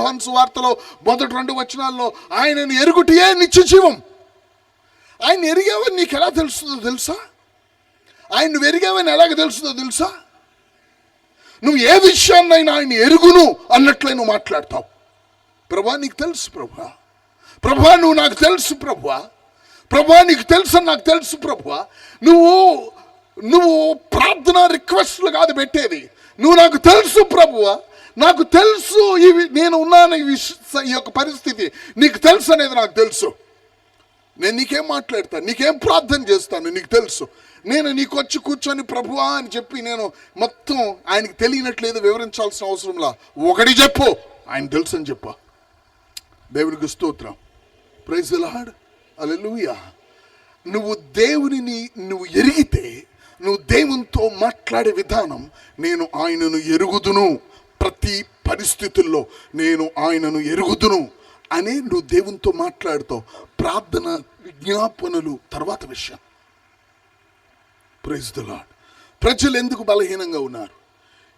యోహాను సువార్తలో మొదటి 2 వచనాల్లో ఆయనను ఎరుగుటయే నిత్య జీవం. ఆయన ఎరిగావని నీకు ఎలా తెలుస్తుందో తెలుసా? ఆయన నువ్వు ఎరిగావని ఎలాగ తెలుస్తుందో తెలుసా? నువ్వు ఏ విషయాన్నైనా ఆయన ఎరుగును అన్నట్లే నువ్వు మాట్లాడతావు. ప్రభా నీకు తెలుసు ప్రభా, ప్రభా నువ్వు నాకు తెలుసు ప్రభా, ప్రభా నీకు తెలుసు నాకు తెలుసు ప్రభా. నువ్వు ప్రార్థన రిక్వెస్ట్లు కాదు పెట్టేది, నువ్వు నాకు తెలుసు ప్రభువా, నాకు తెలుసు నేను ఉన్నాను ఈ యొక్క పరిస్థితి నీకు తెలుసు అనేది నాకు తెలుసు. నేను నీకేం మాట్లాడతాను, నీకేం ప్రార్థన చేస్తాను నీకు తెలుసు. నేను నీకు వచ్చి కూర్చొని ప్రభువా అని చెప్పి నేను మొత్తం ఆయనకి తెలియనట్లేదు వివరించాల్సిన అవసరంలా. ఒకటి చెప్పు, ఆయన తెలుసు అని చెప్పా. దేవునికి స్తోత్రం, ప్రైజ్ ది లార్డ్, హల్లెలూయా. నువ్వు దేవునిని నువ్వు ఎరిగితే నువ్వు దేవునితో మాట్లాడే విధానం, నేను ఆయనను ఎరుగుదును, ప్రతి పరిస్థితుల్లో నేను ఆయనను ఎరుగుదును అని నువ్వు దేవునితో మాట్లాడుతావు. ప్రార్థన విజ్ఞాపనలు తర్వాత విషయం. Praise the Lord. ప్రజలు ఎందుకు బలహీనంగా ఉన్నారు?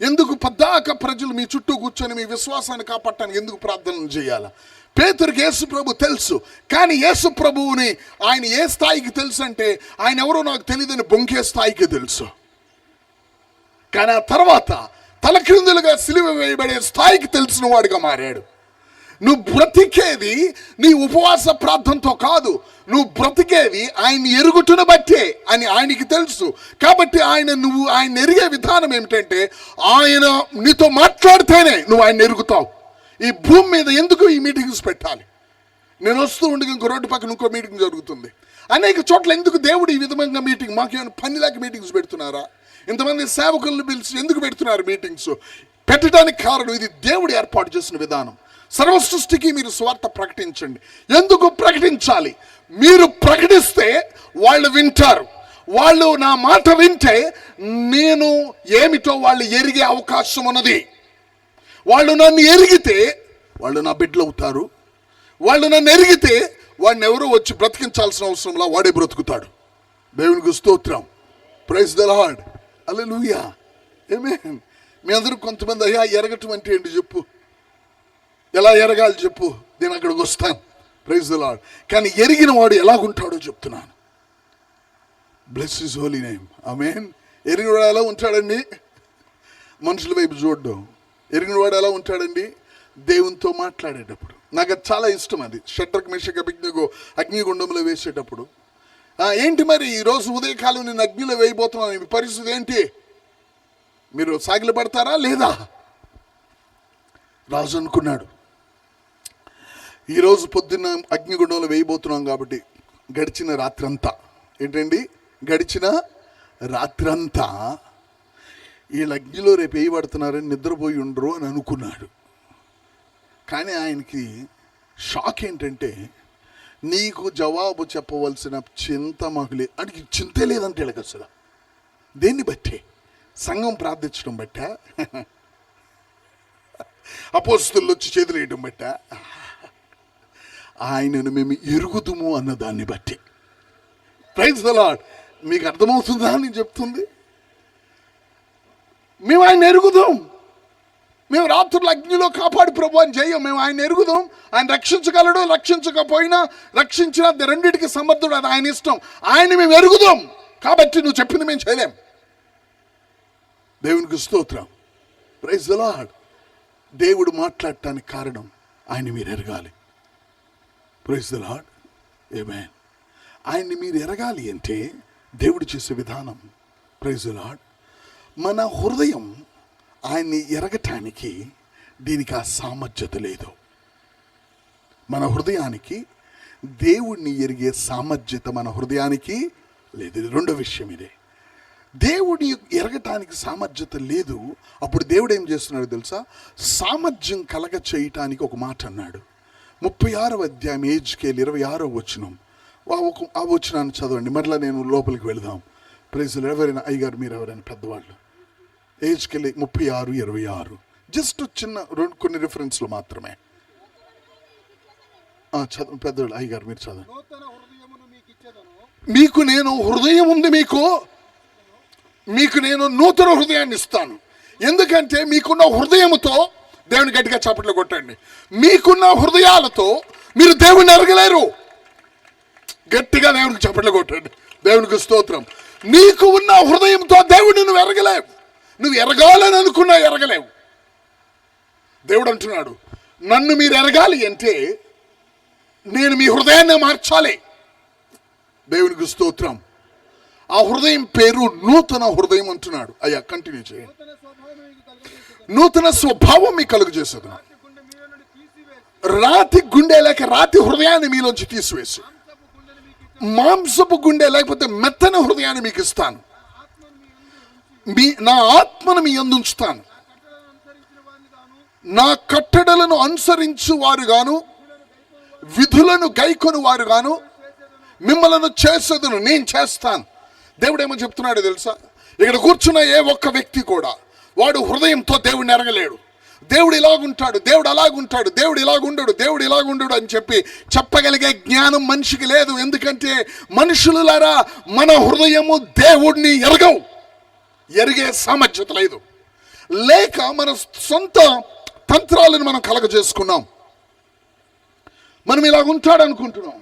ఎందుకు పద్దాక ప్రజలు మీ చుట్టూ కూర్చొని మీ విశ్వాసాన్ని కాపాడటానికి ఎందుకు ప్రార్థనలు చేయాలా? పేతురుకి యేసు ప్రభు తెలుసు, కానీ యేసు ప్రభువుని ఆయన ఏ స్థాయికి తెలుసు అంటే ఆయన ఎవరో నాకు తెలియదని బొంకే స్థాయికి తెలుసు. కానీ ఆ తర్వాత తలక్రిందులుగా సిలువ వేయబడే స్థాయికి తెలిసిన వాడిగా మారాడు. నువ్వు బ్రతికేది నీ ఉపవాస ప్రార్థనతో కాదు, నువ్వు బ్రతికేది ఆయన ఎరుగుటను బట్టే అని ఆయనకి తెలుసు. కాబట్టి నువ్వు ఆయన ఎరిగే విధానం ఏమిటంటే ఆయన నీతో మాట్లాడితేనే నువ్వు ఆయన ఎరుగుతావు. ఈ భూమి మీద ఎందుకు ఈ మీటింగ్స్ పెట్టాలి? నేను వస్తూ ఉండగా ఇంకో రోడ్డు పక్కన ఇంకో మీటింగ్ జరుగుతుంది. అనేక చోట్ల ఎందుకు దేవుడు ఈ విధంగా మీటింగ్, మాకేమైనా పనిలాగా మీటింగ్స్ పెడుతున్నారా? ఇంతమంది సేవకులను పిలిచి ఎందుకు పెడుతున్నారు మీటింగ్స్? పెట్టడానికి కారణం ఇది దేవుడు ఏర్పాటు చేసిన విధానం. సర్వ సృష్టికి మీరు సువార్త ప్రకటించండి. ఎందుకు ప్రకటించాలి? మీరు ప్రకటిస్తే వాళ్ళు వింటారు. వాళ్ళు నా మాట వింటే నేను ఏమిటో వాళ్ళు ఎరిగే అవకాశం ఉన్నది. వాళ్ళు నన్ను ఎరిగితే వాళ్ళు నా బిడ్డలు అవుతారు. వాళ్ళు నన్ను ఎరిగితే వాడిని ఎవరో వచ్చి బ్రతికించాల్సిన అవసరంలా వాడే బ్రతుకుతాడు. దేవునికి స్తోత్రం, ప్రైజ్ ది లార్డ్, హల్లెలూయా, ఆమేన్. మీ అందరూ కొంతమంది అయ్యా ఎరగటం అంటే ఏంటి చెప్పు, ఎలా ఎరగాలి చెప్పు, నేను అక్కడికి వస్తాను. Praise the Lord. కానీ ఎరిగిన వాడు ఎలాగుంటాడో చెప్తున్నాను. Bless his holy name, amen. ఎరిగిన వాడు ఎలా ఉంటాడండి? మనుషుల వైపు చూడడం. ఎరిగిన వాడు ఎలా ఉంటాడండి? దేవునితో మాట్లాడేటప్పుడు. నాకు అది చాలా ఇష్టం. అది షడ్రక్ మేషక్ అబేద్నెగో అగ్నిగుండంలో వేసేటప్పుడు, ఏంటి మరి ఈరోజు ఉదయకాలం నేను అగ్నిలో వేయబోతున్నాను, మీ పరిస్థితి ఏంటి? మీరు సాగిల పడతారా లేదా? రాజు అనుకున్నాడు, ఈరోజు పొద్దున్న అగ్నిగుండంలో వేయబోతున్నాం కాబట్టి గడిచిన రాత్రంతా, ఏంటండి గడిచిన రాత్రంతా వీళ్ళు అగ్నిలో రేపు వేయబడుతున్నారని నిద్రపోయి ఉండరు అని అనుకున్నాడు. కానీ ఆయనకి షాక్ ఏంటంటే నీకు జవాబు చెప్పవలసిన చింత మాకు లేదు. అంటే చింతే లేదంటే వీళ్ళకి అసలు. దేన్ని బట్టే? సంఘం ప్రార్థించడం బట్టా, అపోస్తలులు వచ్చి చేతులు వేయడం బట్టా, ఆయనను మేము ఎరుగుదుము అన్న దాన్ని బట్టి. Praise the Lord. మీకు అర్థమవుతుందా అని చెప్తుంది? మేము ఆయన ఎరుగుదాం. మేము రాత్రులు అగ్నిలో కాపాడు ప్రభు అని చెయ్యం. మేము ఆయన ఎరుగుదాం. ఆయన రక్షించగలడు, రక్షించకపోయినా రక్షించిన రెండింటికి సమర్థుడు, అది ఆయన ఇష్టం. ఆయన మేము ఎరుగుదాం. కాబట్టి నువ్వు చెప్పింది మేము చేయలేం. దేవునికి స్తోత్రం, ప్రైజ్ ది లార్డ్. దేవుడు మాట్లాడటానికి కారణం ఆయన మీరు ఎరగాలి. ప్రైజ్ ది లార్డ్, ఆమేన్. ఆయన్ని మీరు ఎరగాలి అంటే దేవుడు చేసే విధానం, ప్రైజ్ ది లార్డ్, మన హృదయం ఆయన్ని ఎరగటానికి దీనికి ఆ సామర్థ్యత లేదు. మన హృదయానికి దేవుణ్ణి ఎరిగే సామర్థ్యత మన హృదయానికి లేదు. ఇది రెండో విషయం. ఇదే దేవుడి ఎరగటానికి సామర్థ్యత లేదు. అప్పుడు దేవుడు ఏం చేస్తున్నాడు తెలుసా? సామర్థ్యం కలగ చేయటానికి ఒక మాట అన్నాడు. 36వ అధ్యాయం ఎహెజ్కేలు 26వ వచనం. ఆ వచనాన్ని చదవండి. మరలా నేను లోపలికి వెళదాం. ప్రైజ్ ఎవరైనా అయ్యగారు, మీరు ఎవరైనా పెద్దవాళ్ళు, ఎహెజ్కేలు 36:26. జస్ట్ చిన్న కొన్ని రిఫరెన్స్లు మాత్రమే. చదువు పెద్దవాళ్ళు, అయ్యగారు మీరు చదవండి. మీకు నేను హృదయం ఉంది, మీకు నేను నూతన హృదయాన్ని ఇస్తాను. ఎందుకంటే మీకున్న హృదయముతో దేవుని గట్టిగా చప్పట్లు కొట్టండి. మీకున్న హృదయాలతో మీరు దేవుని ఎరగలేరు. గట్టిగా దేవునికి చప్పట్లు కొట్టండి. దేవునికి స్తోత్రం. నీకు ఉన్న హృదయంతో దేవుడిని నువ్వు ఎరగలేవు. నువ్వు ఎరగాలని అనుకున్నా ఎరగలేవు. దేవుడు అంటున్నాడు, నన్ను మీరు ఎరగాలి అంటే నేను మీ హృదయాన్ని మార్చాలి. దేవునికి స్తోత్రం. ఆ హృదయం పేరు నూతన హృదయం అంటున్నాడు. అయ్యా కంటిన్యూ చేయండి. నూతన స్వభావం మీకు కలుగు చేసేది. రాతి గుండె లేక రాతి హృదయాన్ని మీలోంచి తీసివేసి మాంసపు గుండె లేకపోతే మెత్తన హృదయాన్ని మీకు ఇస్తాను. నా ఆత్మను మీ యందు ఉంచుతాను. నా కట్టడలను అనుసరించు వారు గాను విధులను గైకొని వారు గాను మిమ్మలను చేసేదను, నేను చేస్తాను. దేవుడు ఏమో చెప్తున్నాడు తెలుసా? ఇక్కడ కూర్చున్న ఏ ఒక్క వ్యక్తి కూడా వాడు హృదయంతో దేవుడిని ఎరగలేడు. దేవుడు ఇలాగుంటాడు, దేవుడు అలాగుంటాడు, దేవుడు ఇలాగుండడు, దేవుడు ఇలాగుండడు అని చెప్పగలిగే జ్ఞానం మనిషికి లేదు. ఎందుకంటే మనుషులారా మన హృదయము దేవుడిని ఎరిగే సామర్థ్యత లేదు. లేక మన సొంత తంత్రాలను మనం కలగజేసుకున్నాం. మనం ఇలా ఉంటాడనుకుంటున్నాం,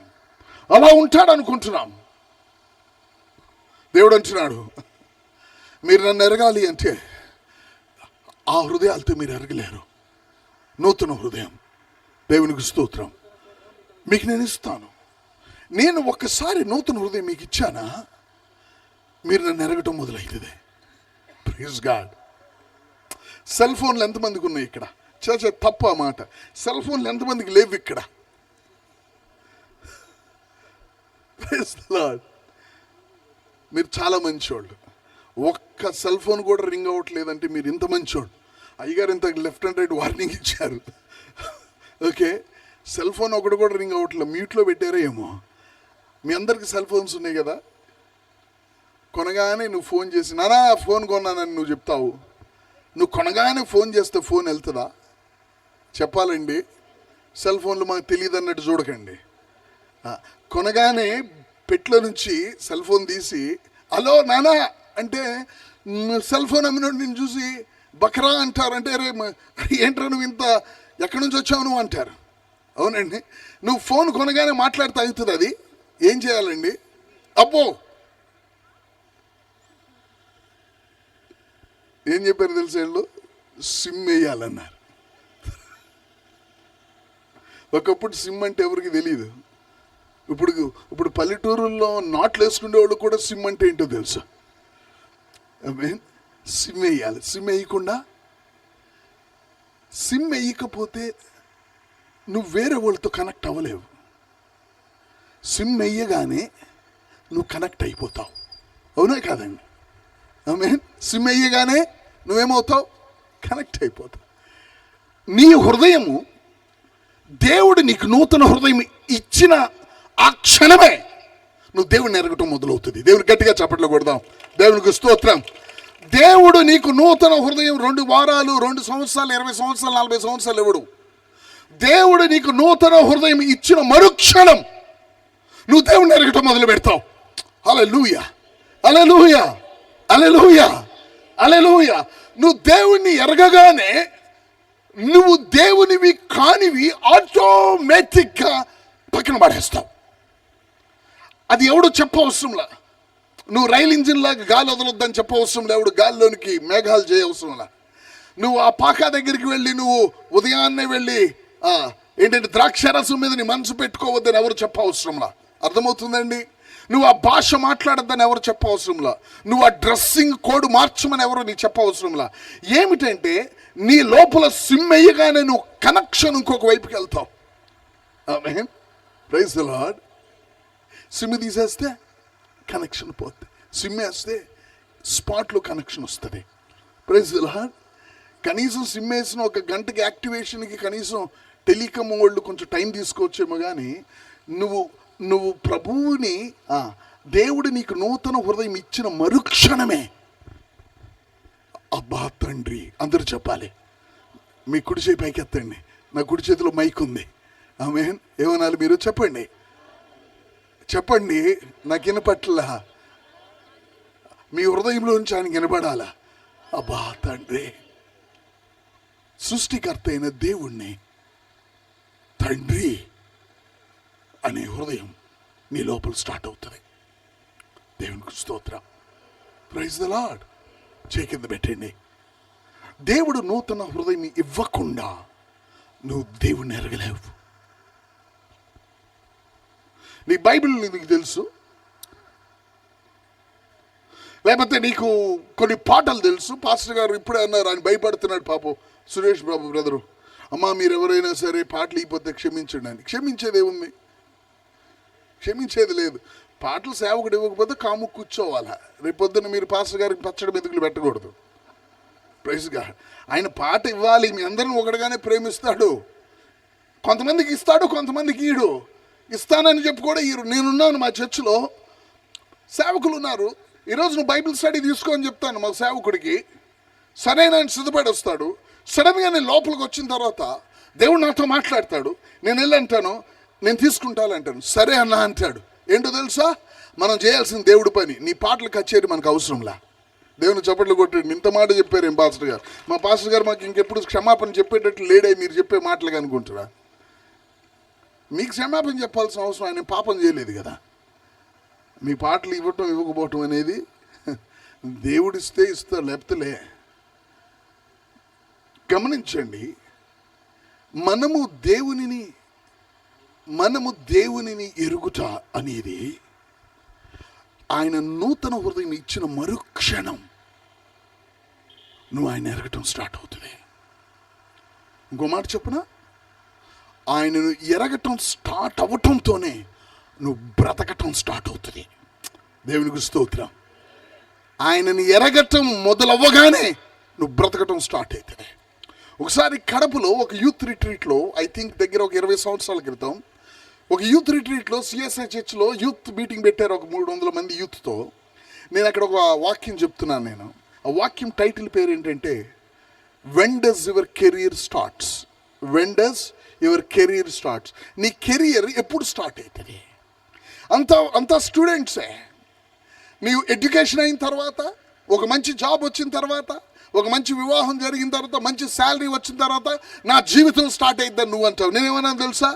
అలా ఉంటాడనుకుంటున్నాం. దేవుడు అంటున్నాడు, మీరు నన్ను ఎరగాలి అంటే ఆ హృదయాలతో మీరు ఎరగలేరు. నూతన హృదయం. దేవునికి స్తోత్రం. మీకు నేను ఇస్తాను. నేను ఒక్కసారి నూతన హృదయం మీకు ఇచ్చానా మీరు నన్ను ఎరగటం మొదలవుతుంది. Praise God. సెల్ ఫోన్లు ఎంతమందికి ఉన్నాయి ఇక్కడ? తప్ప మాట. సెల్ ఫోన్లు ఎంతమందికి లేవు ఇక్కడ? Praise the Lord. మీరు చాలా మంచోళ్ళు. ఒక్క సెల్ ఫోన్ కూడా రింగ్ అవ్వట్లేదంటే మీరు ఇంత మంచోళ్ళు. అయ్యగారు ఇంత లెఫ్ట్ అండ్ రైట్ వార్నింగ్ ఇచ్చారు. ఓకే, సెల్ ఫోన్ ఒకటి కూడా రింగ్ అవ్వట్లేదు. మ్యూట్లో పెట్టారో ఏమో. మీ అందరికి సెల్ ఫోన్స్ ఉన్నాయి కదా. కొనగానే నువ్వు ఫోన్ చేసి నానా ఫోన్ కొన్నానని నువ్వు చెప్తావు. నువ్వు కొనగానే ఫోన్ చేస్తే ఫోన్ వెళ్తుందా? చెప్పాలండి. సెల్ ఫోన్లు మాకు తెలియదు అన్నట్టు చూడకండి. కొనగానే పెట్లో నుంచి సెల్ ఫోన్ తీసి హలో నానా అంటే సెల్ ఫోన్ అమ్మినోడు నేను చూసి బక్రా అంటారు. అంటే రే ఏంట్రా నువ్వు ఇంత ఎక్కడి నుంచి వచ్చావు నువ్వు అంటారు. అవునండి. నువ్వు ఫోన్ కొనగానే మాట్లాడితే అవుతుంది. అది ఏం చేయాలండి? అబ్బో ఏం చెప్పారు తెలుసా? వీళ్ళు సిమ్ వేయాలన్నారు. ఒకప్పుడు సిమ్ అంటే ఎవరికి తెలియదు. ఇప్పుడు పల్లెటూరుల్లో నాట్లు వేసుకునేవాళ్ళు కూడా సిమ్ అంటే ఏంటో తెలుసా? సిమ్ వేయాలి. సిమ్ వేయకుండా, సిమ్ వేయకపోతే నువ్వు వేరే వాళ్ళతో కనెక్ట్ అవ్వలేవు. సిమ్ వేయగానే నువ్వు కనెక్ట్ అయిపోతావు. అవునా కాదండి? సిమ్ వేయగానే నువ్వేమవుతావు? కనెక్ట్ అయిపోతావు. నీ హృదయము దేవుడు నీకు నూతన హృదయం ఇచ్చిన ఆ క్షణమే నువ్వు దేవుడిని ఎరగటం మొదలవుతుంది. దేవుని గట్టిగా చప్పట్లు కొడదాం. దేవునికి స్తోత్రం. దేవుడు నీకు నూతన హృదయం 2 వారాలు, 2 సంవత్సరాలు, 20 సంవత్సరాలు, 40 సంవత్సరాలు ఇవ్వడు. దేవుడు నీకు నూతన హృదయం ఇచ్చిన మరుక్షణం నువ్వు దేవుడిని ఎరగటం మొదలు పెడతావు. హల్లెలూయా, హల్లెలూయా, హల్లెలూయా, హల్లెలూయా. నువ్వు దేవుణ్ణి ఎరగగానే నువ్వు దేవునివి కానివి ఆటోమేటిక్గా పక్కన పడేస్తావు. అది ఎవడు చెప్పవసరంలా. నువ్వు రైలు ఇంజిన్ లాగా గాలి వదలొద్దని చెప్పవసరం. ఎవడు గాలిలోనికి మేఘాలు చేయవసరంలా. నువ్వు ఆ పాకా దగ్గరికి వెళ్ళి నువ్వు ఉదయాన్నే వెళ్ళి ఏంటంటే ద్రాక్షరసం మీద నీ మనసు పెట్టుకోవద్దని ఎవరు చెప్పవసరంలా. అర్థమవుతుందండి? నువ్వు ఆ భాష మాట్లాడద్దని ఎవరు చెప్పవసరంలా. నువ్వు ఆ డ్రెస్సింగ్ కోడ్ మార్చమని ఎవరు నీకు చెప్పవసరంలా. ఏమిటంటే నీ లోపల సిమ్ అయ్యగానే నువ్వు కనెక్షన్ ఇంకొక వైపుకి వెళ్తావు. Amen. Praise the lord. Sim తీసేస్తే కనెక్షన్ పోతుంది. సిమ్ వేస్తే స్పాట్లో కనెక్షన్ వస్తుంది. Praise the lord. కనీసం సిమ్ వేసిన 1 గంటకి యాక్టివేషన్కి కనీసం టెలికామ్ వాళ్ళు కొంచెం టైం తీసుకోవచ్చేమో. కానీ నువ్వు ప్రభువుని దేవుడు నీకు నూతన హృదయం ఇచ్చిన మరుక్షణమే అబ్బా తండ్రి. అందరూ చెప్పాలి. మీ కుడి చేయి పైకి ఎత్తండి. నా కుడి చేతిలో మైక్ ఉంది. ఆమేన్. ఏమనాలి మీరు? చెప్పండి, చెప్పండి. నాకు వినపట్ల మీ హృదయంలో నుంచి ఆయన వినపడాలా? అబ్బా తండ్రి. సృష్టికర్త అయిన దేవుణ్ణి తండ్రి అనే హృదయం నీ లోపల స్టార్ట్ అవుతుంది. దేవునికి స్తోత్రం. Praise the Lord. చేయి కింద పెట్టండి. దేవుడు నూతన హృదయం ఇవ్వకుండా నువ్వు దేవుణ్ణి ఎరగలేవు. నీ బైబిల్ నీకు తెలుసు, లేకపోతే నీకు కొన్ని పాటలు తెలుసు. పాస్టర్ గారు ఇప్పుడే అన్నారు, ఆయన భయపడుతున్నాడు పాపం సురేష్ బాబు బ్రదరు, అమ్మా మీరు ఎవరైనా సరే పాటలు ఇవ్వకపోతే క్షమించండి అని. క్షమించేది ఏముంది? క్షమించేది లేదు. పాటలు సేవకుడు ఇవ్వకపోతే కాము కూర్చోవాలా. రేపొద్దున మీరు పాస్టర్ గారికి పచ్చడి మెతుకులు పెట్టకూడదు. Praise God. ఆయన పాట ఇవ్వాలి. మీ అందరిని ఒకటిగానే ప్రేమిస్తాడు. కొంతమందికి ఇస్తాడు, కొంతమందికి ఈడు. ఇస్తానని చెప్పి కూడా ఈరు. నేనున్నాను మా చర్చిలో, సేవకులు ఉన్నారు. ఈరోజు నువ్వు బైబిల్ స్టడీ తీసుకో అని చెప్తాను మా సేవకుడికి. సరైన ఆయన సిద్ధపడి వస్తాడు. సడన్గా నేను లోపలికి వచ్చిన తర్వాత దేవుడు నాతో మాట్లాడతాడు. నేను వెళ్ళి అంటాను, నేను తీసుకుంటానంటాను. సరే అన్నా అంటాడు. ఏంటో తెలుసా, మనం చేయాల్సిన దేవుడి పని. నీ పాటలు కచేరీ మనకు అవసరంలా. దేవుని చప్పట్లు కొట్టాడు. ఇంత మాట చెప్పారు ఏం పాస్టర్ గారు? మా పాస్టర్ గారు మాకు ఇంకెప్పుడు క్షమాపణ చెప్పేటట్లు లేడే మీరు చెప్పే మాటలుగా అనుకుంటారా? మీకు క్షమాపణ చెప్పాల్సిన అవసరం, ఆయన పాపం చేయలేదు కదా. మీ పాటలు ఇవ్వటం ఇవ్వకపోవటం అనేది దేవుడిస్తే ఇస్తారు, లేకపోతే లే. గమనించండి, మనము దేవునిని ఎరుగుట అనేది ఆయన నూతన హృదయం ఇచ్చిన మరుక్షణం నువ్వు ఆయన ఎరగటం స్టార్ట్ అవుతుంది. ఇంకో మాట చెప్పనా, ఆయనను ఎరగటం స్టార్ట్ అవ్వటంతోనే నువ్వు బ్రతకటం స్టార్ట్ అవుతుంది. దేవునికి స్తోత్రం. ఆయనని ఎరగటం మొదలవ్వగానే నువ్వు బ్రతకటం స్టార్ట్ అవుతుంది. ఒకసారి కడపలో ఒక యూత్ రిట్రీట్లో, ఐ థింక్ దగ్గర ఒక 20 సంవత్సరాల క్రితం ఒక యూత్ రిట్రీట్లో సిఎస్ఐ చర్చ్లో యూత్ మీటింగ్ పెట్టారు ఒక 300 మంది యూత్తో. నేను అక్కడ ఒక వాక్యం చెప్తున్నాను. నేను ఆ వాక్యం టైటిల్ పేరు ఏంటంటే, when does your career starts. When does your career starts. నీ కెరియర్ ఎప్పుడు స్టార్ట్ అవుతుంది? అంతా స్టూడెంట్సే. నీవు ఎడ్యుకేషన్ అయిన తర్వాత, ఒక మంచి జాబ్ వచ్చిన తర్వాత, ఒక మంచి వివాహం జరిగిన తర్వాత, మంచి శాలరీ వచ్చిన తర్వాత నా జీవితం స్టార్ట్ అయిద్దని నువ్వు అంటావు. నేనేమన్నా తెలుసా,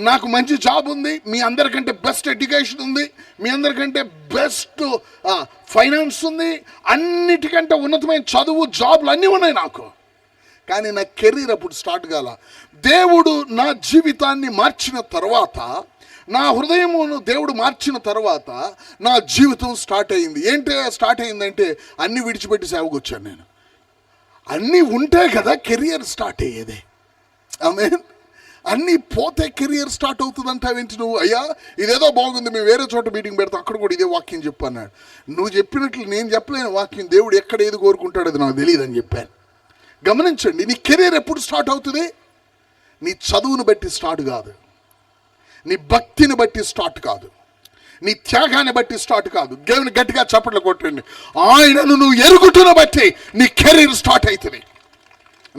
నాకు మంచి జాబ్ ఉంది, మీ అందరికంటే బెస్ట్ ఎడ్యుకేషన్ ఉంది, మీ అందరికంటే బెస్ట్ ఫైనాన్స్ ఉంది, అన్నిటికంటే ఉన్నతమైన చదువు, జాబ్లు అన్నీ ఉన్నాయి నాకు. కానీ నా కెరీర్ అప్పుడు స్టార్ట్ కాల. దేవుడు నా జీవితాన్ని మార్చిన తర్వాత, నా హృదయమును దేవుడు మార్చిన తర్వాత నా జీవితం స్టార్ట్ అయింది. ఏంటి స్టార్ట్ అయిందంటే, అన్నీ విడిచిపెట్టి సేవకు వచ్చాను నేను. అన్నీ ఉంటే కదా కెరియర్ స్టార్ట్ అయ్యేదే. ఆమేన్. అన్నీ పోతే కెరియర్ స్టార్ట్ అవుతుంది అంటావేంటి నువ్వు? అయ్యా ఇదేదో బాగుంది, మేము వేరే చోట మీటింగ్ పెడతాం, అక్కడ కూడా ఇదే వాక్యం చెప్పు అన్నాడు. నువ్వు చెప్పినట్లు నేను చెప్పలేని వాక్యం దేవుడు ఎక్కడ ఏది కోరుకుంటాడో అది నాకు తెలియదు అని చెప్పాను. గమనించండి, నీ కెరీర్ ఎప్పుడు స్టార్ట్ అవుతుంది? నీ చదువును బట్టి స్టార్ట్ కాదు, నీ భక్తిని బట్టి స్టార్ట్ కాదు, నీ త్యాగాన్ని బట్టి స్టార్ట్ కాదు. దేవుని గట్టిగా చప్పట్లు కొట్టండి. ఆయనను నువ్వు ఎరుగుతున్న బట్టి నీ కెరీర్ స్టార్ట్ అవుతుంది.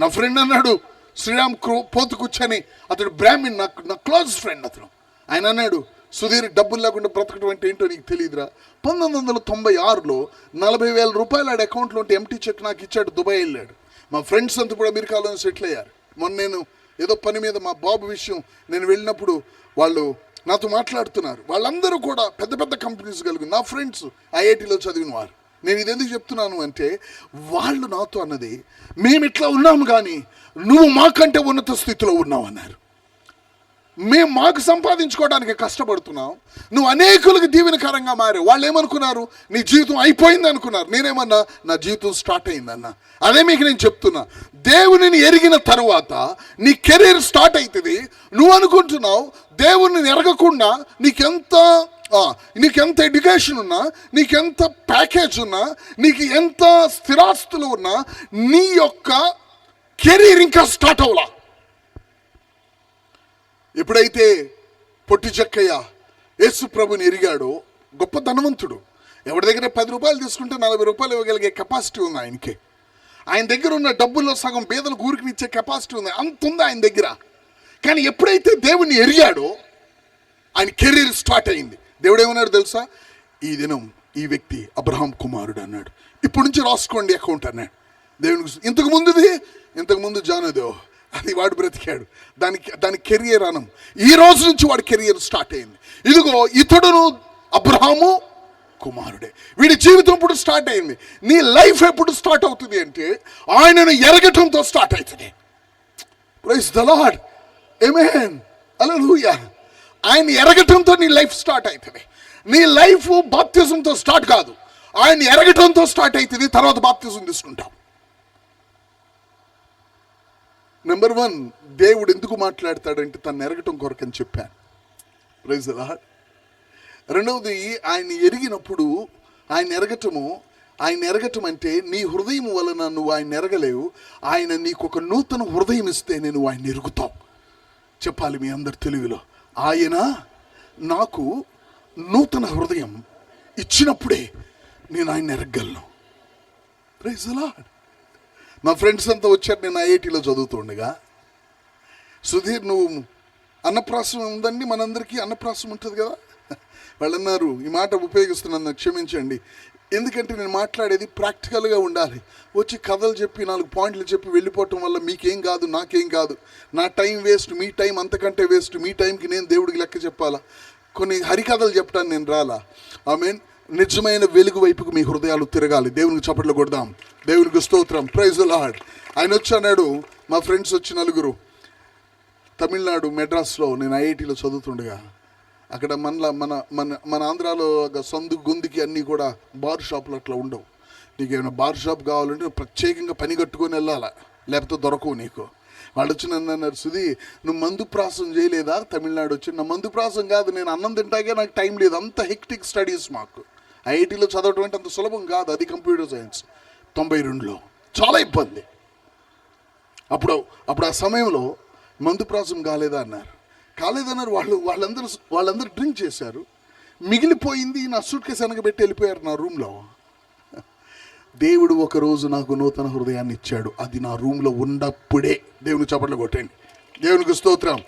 నా ఫ్రెండ్ అన్నాడు, శ్రీరామ్ పోతు కూర్చొని, అతడు బ్రాహ్మణ్, నా క్లోజ్ ఫ్రెండ్ అతను. ఆయన అన్నాడు, సుధీర్ డబ్బులు లేకుండా బ్రతకడం అంటే ఏంటో నీకు తెలియదురా. 1996లో 40,000 రూపాయలు ఆడ అకౌంట్లో ఉంటే ఎంటీ చెక్ నాకు ఇచ్చాడు. దుబాయ్ వెళ్ళాడు. మా ఫ్రెండ్స్ అంతా కూడా అమెరికాలో సెటిల్ అయ్యారు. మొన్న నేను ఏదో పని మీద మా బాబు విషయం నేను వెళ్ళినప్పుడు వాళ్ళు నాతో మాట్లాడుతున్నారు. వాళ్ళందరూ కూడా పెద్ద పెద్ద కంపెనీస్ కలిగి నా ఫ్రెండ్స్, ఐఐటీలో చదివిన వారు. నేను ఇది ఎందుకు చెప్తున్నాను అంటే, వాళ్ళు నాతో అన్నది, మేము ఇట్లా ఉన్నాము కానీ నువ్వు మాకంటే ఉన్నత స్థితిలో ఉన్నావు అన్నారు. మేము మాకు సంపాదించుకోవడానికి కష్టపడుతున్నాం, నువ్వు అనేకులకు దీవెనకరంగా మారావు. వాళ్ళు ఏమనుకున్నారు, నీ జీవితం అయిపోయింది అనుకున్నారు. నేనేమన్నా, నా జీవితం స్టార్ట్ అయిందన్నా. అదే మీకు నేను చెప్తున్నా, దేవునిని ఎరిగిన తరువాత నీ కెరీర్ స్టార్ట్ అవుతుంది. నువ్వు అనుకుంటున్నావు దేవుణ్ణి ఎరగకుండా నీకెంత ఎడ్యుకేషన్ ఉన్నా, నీకెంత ప్యాకేజ్ ఉన్నా, నీకు ఎంత స్థిరాస్తులు ఉన్నా, నీ యొక్క కెరీర్ ఇంకా స్టార్ట్ అవ్వలా. ఎప్పుడైతే పొట్టి చెక్కయ్య యేసు ప్రభుని ఎరిగాడో, గొప్ప ధనవంతుడు, ఎవరి దగ్గర 10 రూపాయలు తీసుకుంటే 40 రూపాయలు ఇవ్వగలిగే కెపాసిటీ ఉంది ఆయనకి. ఆయన దగ్గర ఉన్న డబ్బుల్లో సగం పేదలకు ఊరికి ఇచ్చే కెపాసిటీ ఉంది, అంత ఉంది ఆయన దగ్గర. కానీ ఎప్పుడైతే దేవుణ్ణి ఎరిగాడో ఆయన కెరీర్ స్టార్ట్ అయింది. దేవుడు ఏమన్నాడు తెలుసా, ఈ దినం ఈ వ్యక్తి అబ్రహాం కుమారుడు అన్నాడు. ఇప్పటి నుంచి రాసుకోండి అకౌంట్ అన్నాడు. దేవునికి ఇంతకు ముందు జానదో, అది వాడు బ్రతికాడు, దాని కెరియర్ అనం. ఈ రోజు నుంచి వాడి కెరియర్ స్టార్ట్ అయింది. ఇదిగో ఇతడును అబ్రహాము కుమారుడే. వీడి జీవితం ఇప్పుడు స్టార్ట్ అయింది. నీ లైఫ్ ఎప్పుడు స్టార్ట్ అవుతుంది అంటే ఆయనను ఎరగటంతో స్టార్ట్ అవుతుంది. Praise the lord, amen, hallelujah. ఆయన ఎరగటంతో నీ లైఫ్ స్టార్ట్ అవుతుంది. నీ లైఫ్ బాప్తిజంతో స్టార్ట్ కాదు, ఆయన ఎరగటంతో స్టార్ట్ అవుతుంది. తర్వాత బాప్తిజం తీసుకుంటాం. నెంబర్ 1, దేవుడు ఎందుకు మాట్లాడతాడంటే తను ఎరగటం కొరకని చెప్పాను. Praise the Lord. రెండవది, ఆయన ఎరిగినప్పుడు ఆయన ఎరగటం అంటే నీ హృదయం వలన నువ్వు ఆయన ఎరగలేవు. ఆయన నీకు ఒక నూతన హృదయం ఇస్తే నేను ఆయన ఎరుగుతావు. చెప్పాలి మీ అందరి తెలుగులో, ఆయన నాకు నూతన హృదయం ఇచ్చినప్పుడే నేను ఆయన ఎరగలను. Praise the lord. నా ఫ్రెండ్స్ అంతా వచ్చారు. నేను ఐఐటీలో చదువుతుండగా, సుధీర్ నువ్వు అన్నప్రాసం ఉందండి, మనందరికీ అన్నప్రాసం ఉంటుంది కదా. వాళ్ళు అన్నారు, ఈ మాట ఉపయోగిస్తున్నాను, క్షమించండి, ఎందుకంటే నేను మాట్లాడేది ప్రాక్టికల్గా ఉండాలి. వచ్చి కథలు చెప్పి 4 పాయింట్లు చెప్పి వెళ్ళిపోవటం వల్ల మీకేం కాదు, నాకేం కాదు, నా టైం వేస్ట్, మీ టైం అంతకంటే వేస్ట్. మీ టైంకి నేను దేవుడికి లెక్క చెప్పాలా? కొన్ని హరికథలు చెప్పడానికి నేను రాలా. ఆమేన్. నిజమైన వెలుగు వైపుకు మీ హృదయాలు తిరగాలి. దేవునికి చప్పట్లు కొడదాం. దేవునికి స్తోత్రం. Praise the Lord. ఆయన వచ్చి అన్నాడు, మా ఫ్రెండ్స్ వచ్చి 4 తమిళనాడు మెడ్రాస్లో, నేను ఐఐటీలో చదువుతుండగా, అక్కడ మన ఆంధ్రాలో సందు గుందికి అన్నీ కూడా బార్ షాపులు అట్లా ఉండవు. నీకు ఏమైనా బార్ షాప్ కావాలంటే ప్రత్యేకంగా పని కట్టుకొని వెళ్ళాలా, లేకపోతే దొరకవు నీకు. వాళ్ళు వచ్చి నన్ను అన్నారు, సుధీ నువ్వు మందు ప్రాసం చేయలేదా? తమిళనాడు వచ్చి, నా మందు ప్రాసం కాదు, నేను అన్నం తింటాకే నాకు టైం లేదు, అంత హెక్టిక్ స్టడీస్ మాకు. ఐఐటీలో చదవటం అంటే అంత సులభం కాదు, అది కంప్యూటర్ సైన్స్. 92లో చాలా ఇబ్బంది. అప్పుడు ఆ సమయంలో మందు ప్రాసం కాలేదన్నారు. వాళ్ళందరూ డ్రింక్ చేశారు. మిగిలిపోయింది నా సూట్ కేసు వెనకబెట్టి వెళ్ళిపోయారు నా రూమ్లో. దేవుడు ఒకరోజు నాకు నూతన హృదయాన్ని ఇచ్చాడు. అది నా రూమ్లో ఉన్నప్పుడే, దేవుని చప్పట్లు కొట్టండి, దేవునికి స్తోత్రం.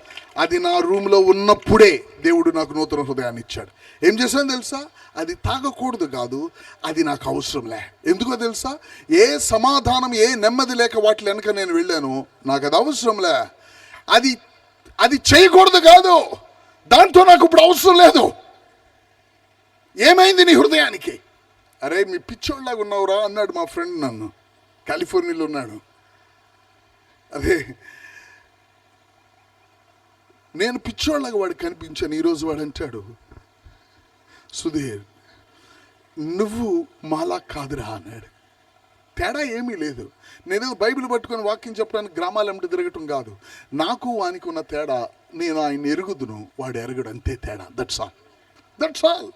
అది నా రూమ్లో ఉన్నప్పుడే దేవుడు నాకు నూతన హృదయాన్ని ఇచ్చాడు. ఏం చేశాను తెలుసా? అది తాగకూడదు కాదు, అది నాకు అవసరంలే. ఎందుకో తెలుసా? ఏ సమాధానం, ఏ నెమ్మది లేక వాటి వెనక నేను వెళ్ళాను. నాకు అది అవసరంలే. అది చేయకూడదు కాదు, దాంతో నాకు ఇప్పుడు అవసరం లేదు. ఏమైంది నీ హృదయానికి? అరే మీ పిచ్చోళ్ళలాగా ఉన్నావురా అన్నాడు మా ఫ్రెండ్ నన్ను, కాలిఫోర్నియాలో ఉన్నాడు. అదే నేను పిచ్చోళ్ళగా వాడికి కనిపించాను. ఈరోజు వాడు అంటాడు, సుధీర్ నువ్వు మాలా కాదురా అన్నాడు. తేడా ఏమీ లేదు. నేనేదో బైబిల్ పట్టుకొని వాక్యం చెప్పడానికి గ్రామాలు వెంట తిరగటం కాదు. నాకు వానికి ఉన్న తేడా, నేను ఆయన ఎరుగుదును, వాడు ఎరగడు, అంతే తేడా. That's all.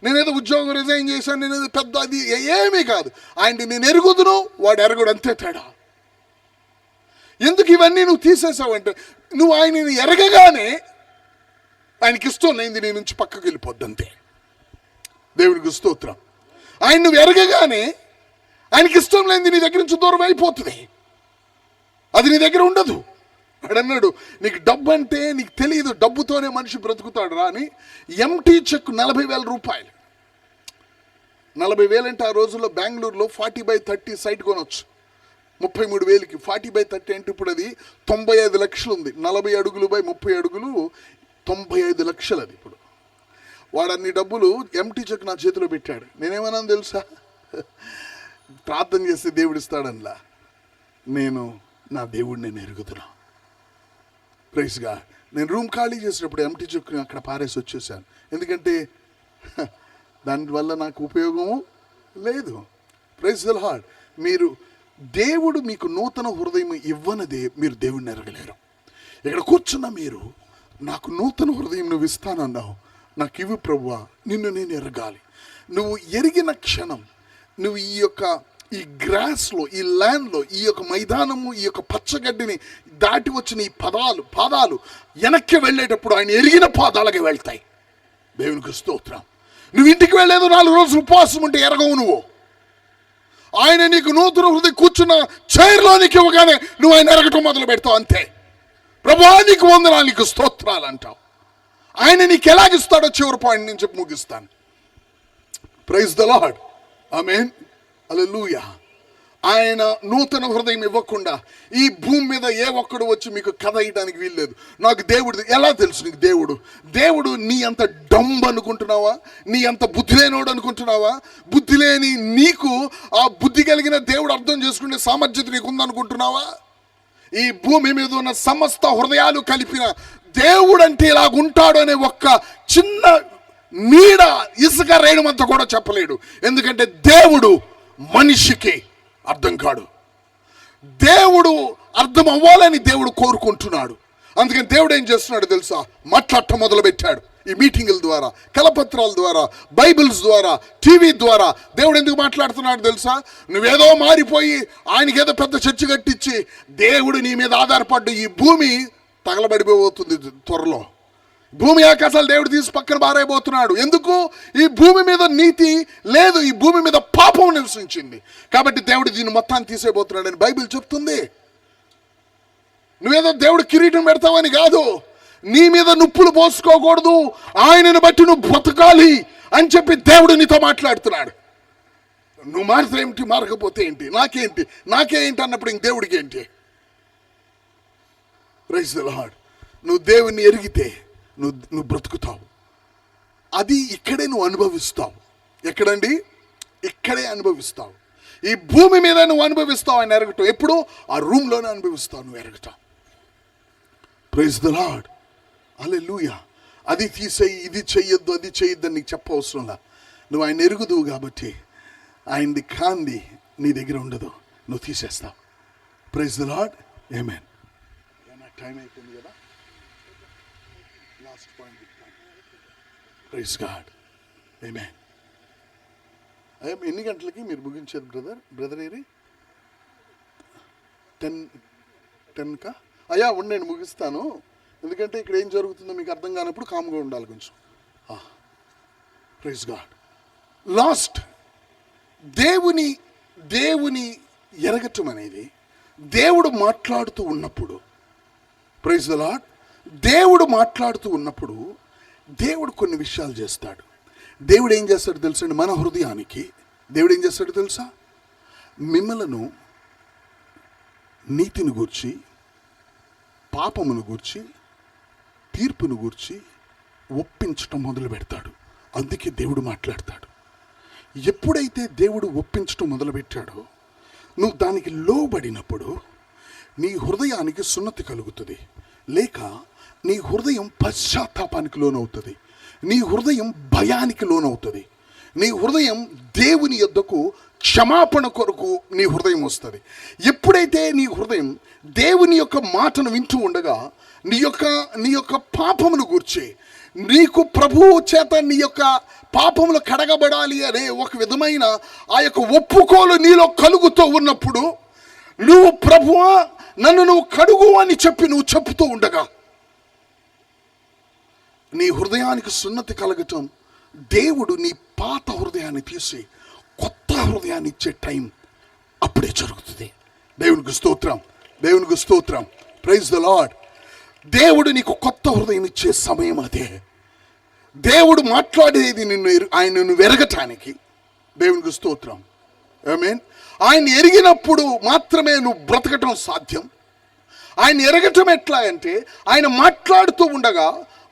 నేనేదో ఉద్యోగం రిజైన్ చేశాను, నేనేదో పెద్ద అది ఏమీ కాదు. ఆయన నేను ఎరుగుదును, వాడు ఎరగడు, అంతే తేడా. ఎందుకు ఇవన్నీ నువ్వు తీసేసావంటే, నువ్వు ఆయనని ఎరగగానే ఆయనకి ఇష్టం లేనిది నీ నుంచి పక్కకి వెళ్ళిపోద్ది, అంతే. దేవునికి స్తోత్రం. ఆయన నువ్వు ఎరగగానే ఆయనకి ఇష్టం లేనిది నీ దగ్గర నుంచి దూరం అయిపోతుంది, అది నీ దగ్గర ఉండదు. అన్నాడు, నీకు డబ్బు అంటే నీకు తెలియదు, డబ్బుతోనే మనిషి బ్రతుకుతాడు రా అని. ఎంటీ చెక్ 40,000 రూపాయలు. 40,000 అంటే ఆ రోజుల్లో బెంగళూరులో 40/30 సైట్ కొనొచ్చు 33,000కి. 40/30 అంటే ఇప్పుడు అది 95 లక్షలు ఉంది. 40 అడుగులు బై 30 అడుగులు 95 లక్షలు అది ఇప్పుడు. వాడు అన్ని డబ్బులు ఎంటీ చెక్ నా చేతిలో పెట్టాడు. నేనేమన్నాను తెలుసా? ప్రార్థన చేస్తే దేవుడు ఇస్తాడనిలా. నేను నా దేవుడిని నేను ఎరుగుతున్నా. ప్రైజ్గా నేను రూమ్ ఖాళీ చేసినప్పుడు ఎంటీ చెక్ని అక్కడ పారేసి వచ్చేసాను. ఎందుకంటే దానివల్ల నాకు ఉపయోగము లేదు. Praise the Lord. దేవుడు మీకు నూతన హృదయం ఇవ్వనదే మీరు దేవుడిని ఎరగలేరు. ఇక్కడ కూర్చున్న మీరు, నాకు నూతన హృదయం నువ్వు ఇస్తానన్నావు, నాకు ఇవి ప్రభువా, నిన్ను నేను ఎరగాలి. నువ్వు ఎరిగిన క్షణం, నువ్వు ఈ గ్రాస్లో, ఈ ల్యాండ్లో, ఈ యొక్క మైదానము, ఈ యొక్క పచ్చగడ్డిని దాటి వచ్చిన ఈ పాదాలు వెనక్కి వెళ్ళేటప్పుడు ఆయన ఎరిగిన పాదాలకి వెళ్తాయి. దేవునికి స్తోత్రం. నువ్వు ఇంటికి వెళ్ళేది 4 రోజులు ఉపవాసం ఉంటే ఎరగవు నువ్వు. ఆయన నీకు నూతన హృదయం కూర్చున్న చైర్లో నీకు ఇవ్వగానే నువ్వు ఆయన ఎరగటం మొదలు పెడతావు, అంతే. ప్రభువా నీకు వందనాలు, నీకు స్తోత్రాలు అంటావు. ఆయన నీకు ఎలాగిస్తాడో చివరి పాయింట్ నేను చెప్పి ముగిస్తాను. Praise the lord. Amen. Hallelujah. ఆయన నూతన హృదయం ఇవ్వకుండా ఈ భూమి మీద ఏ ఒక్కడు వచ్చి మీకు కథ వేయడానికి వీల్లేదు. నాకు దేవుడు ఎలా తెలుసు? నీకు దేవుడు నీ అంత డంబ్ అనుకుంటున్నావా? నీ అంత బుద్ధి లేనోడు అనుకుంటున్నావా? బుద్ధి లేని నీకు ఆ బుద్ధి కలిగిన దేవుడు అర్థం చేసుకునే సామర్థ్యత నీకు ఉందనుకుంటున్నావా? ఈ భూమి మీద ఉన్న సమస్త హృదయాలు కలిపిన దేవుడు అంటే ఇలాగుంటాడు అనే ఒక్క చిన్న నీడ ఇసుక రేణుమంతా కూడా చెప్పలేడు. ఎందుకంటే దేవుడు మనిషికి అర్థం కాడు. దేవుడు అర్థం అవ్వాలని దేవుడు కోరుకుంటున్నాడు. అందుకని దేవుడు ఏం చేస్తున్నాడు తెలుసా? మాట్లాడటం మొదలు పెట్టాడు. ఈ మీటింగుల ద్వారా, కలపత్రాల ద్వారా, బైబిల్స్ ద్వారా, టీవీ ద్వారా దేవుడు ఎందుకు మాట్లాడుతున్నాడు తెలుసా? నువ్వేదో మారిపోయి ఆయనకేదో పెద్ద చర్చి కట్టించి దేవుడు నీ మీద ఆధారపడ్డు ఈ భూమి తగలబడిపోతుంది త్వరలో. భూమి ఆకాశాలు దేవుడు తీసి పక్కన బారైపోతున్నాడు. ఎందుకు? ఈ భూమి మీద నీతి లేదు, ఈ భూమి మీద పాపం నివసించింది. కాబట్టి దేవుడు దీన్ని మొత్తాన్ని తీసేయబోతున్నాడు అని బైబిల్ చెప్తుంది. నువ్వేదో దేవుడు కిరీటం పెడతావని కాదు, నీ మీద నుప్పులు పోసుకోకూడదు, ఆయనను బట్టి నువ్వు బ్రతకాలి అని చెప్పి దేవుడు నీతో మాట్లాడుతున్నాడు. నువ్వు మారితే ఏమిటి, మారకపోతే ఏంటి, నాకేంటి అన్నప్పుడు ఇంక దేవుడికి ఏంటి? Praise the Lord. నువ్వు దేవుణ్ణి ఎరిగితే నువ్వు బ్రతుకుతావు. అది ఇక్కడే నువ్వు అనుభవిస్తావు. ఎక్కడండి? ఇక్కడే అనుభవిస్తావు. ఈ భూమి మీద నువ్వు అనుభవిస్తావు ఆయన ఎరగటం. ఎప్పుడు? ఆ రూమ్లోనే అనుభవిస్తావు నువ్వు ఎరగటం. Praise the lord. హల్లెలూయా. అది తీసేయి, ఇది చెయ్యొద్దు, అది చెయ్యొద్దని నీకు చెప్పవసరంలా. నువ్వు ఆయన ఎరుగుదువు కాబట్టి ఆయనది కాంది నీ దగ్గర ఉండదు, నువ్వు తీసేస్తావు. Praise the lord. Amen. Time అయిపోయింది కదా. Last point. Praise God. Amen. ఎన్ని గంటలకి మీరు ముగించేది బ్రదర్ ఏరి? 10కా? అయ్యా ఉండండి, ముగిస్తాను. ఎందుకంటే ఇక్కడ ఏం జరుగుతుందో మీకు అర్థం కానప్పుడు కామ్గా ఉండాలి కొంచెం. Praise God. లాస్ట్, దేవుని ఎరగటం అనేది దేవుడు మాట్లాడుతూ ఉన్నప్పుడు, ప్రైజ్ ది లార్డ్, దేవుడు మాట్లాడుతూ ఉన్నప్పుడు దేవుడు కొన్ని విషయాలు చేస్తాడు. దేవుడు ఏం చేస్తాడు తెలుసండి? మన హృదయానికి దేవుడు ఏం చేస్తాడు తెలుసా? మిమ్మలను నీతిని గూర్చి, పాపమును గూర్చి, తీర్పును గూర్చి ఒప్పించటం మొదలు పెడతాడు. అందుకే దేవుడు మాట్లాడతాడు. ఎప్పుడైతే దేవుడు ఒప్పించటం మొదలుపెట్టాడో నువ్వు దానికి లోబడినప్పుడు నీ హృదయానికి సున్నతి కలుగుతుంది. లేక నీ హృదయం పశ్చాత్తాపానికి లోనవుతుంది, నీ హృదయం భయానికి లోనవుతుంది, నీ హృదయం దేవుని యొద్దకు క్షమాపణ కొరకు నీ హృదయం వస్తుంది. ఎప్పుడైతే నీ హృదయం దేవుని యొక్క మాటను వింటూ ఉండగా నీ యొక్క పాపమును గూర్చి, నీకు ప్రభువు చేత నీ యొక్క పాపములు కడగబడాలి అనే ఒక విధమైన ఆ యొక్క ఒప్పుకోలు నీలో కలుగుతూ ఉన్నప్పుడు నువ్వు ప్రభువా నన్ను నువ్వు కడుగు అని చెప్పి నువ్వు చెప్పుతూ ఉండగా నీ హృదయానికి సున్నతి కలగటం, దేవుడు నీ పాత హృదయాన్ని తీసి కొత్త హృదయాన్ని ఇచ్చే టైం అప్పుడే జరుగుతుంది. దేవునికి స్తోత్రం, దేవునికి స్తోత్రం. Praise the Lord. దేవుడు నీకు కొత్త హృదయం ఇచ్చే సమయం అదే. దేవుడు మాట్లాడేది ఆయనను ఎరగటానికి. దేవునికి స్తోత్రం. ఆమేన్. ఆయన ఎరిగినప్పుడు మాత్రమే నువ్వు బ్రతకటం సాధ్యం. ఆయన ఎరగటం ఎట్లా అంటే, ఆయన మాట్లాడుతూ ఉండగా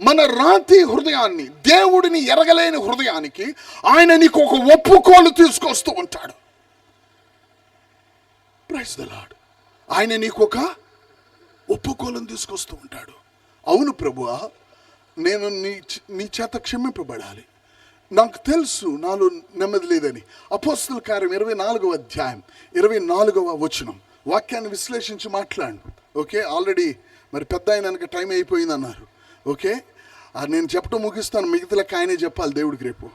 మన రాతి హృదయాన్ని, దేవుడిని ఎరగలేని హృదయానికి ఆయన నీకు ఒక ఒప్పుకోలు తీసుకొస్తూ ఉంటాడు. Praise the Lord. ఆయన నీకు ఒక ఒప్పుకోలను తీసుకొస్తూ ఉంటాడు. అవును ప్రభువా, నేను నీ చేత క్షమింపబడాలి, నాకు తెలుసు నాలో నెమ్మది లేదని. అపోస్తలుల కార్యం 24వ అధ్యాయం 24వ వచనం వాక్యాన్ని విశ్లేషించి మాట్లాడు. ఓకే, ఆల్రెడీ మరి పెద్ద ఆయన టైం అయిపోయింది అన్నారు. ఓకే, నేను చెప్పడం ముగిస్తాను, మిగతా లెక్క ఆయనే చెప్పాలి దేవుడికి రేపు.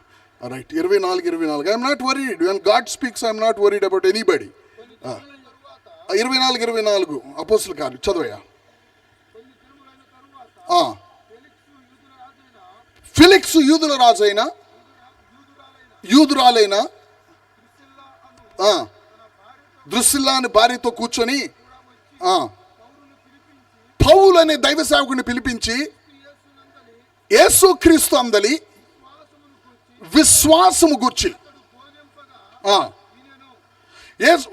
Right. 24 I'm not worried when God speaks, I'm not worried about anybody. 24 అపోస్తలుల కార్యం చదవయ్యా. ఫిలిక్స్ యూదుల రాజైన యూదురాలైన ద్రుసిల్లా అని భార్యతో కూర్చొని పౌలు అనే దైవ సేవకుని పిలిపించి యేసుక్రీస్తు అందలి విశ్వాసము గూర్చి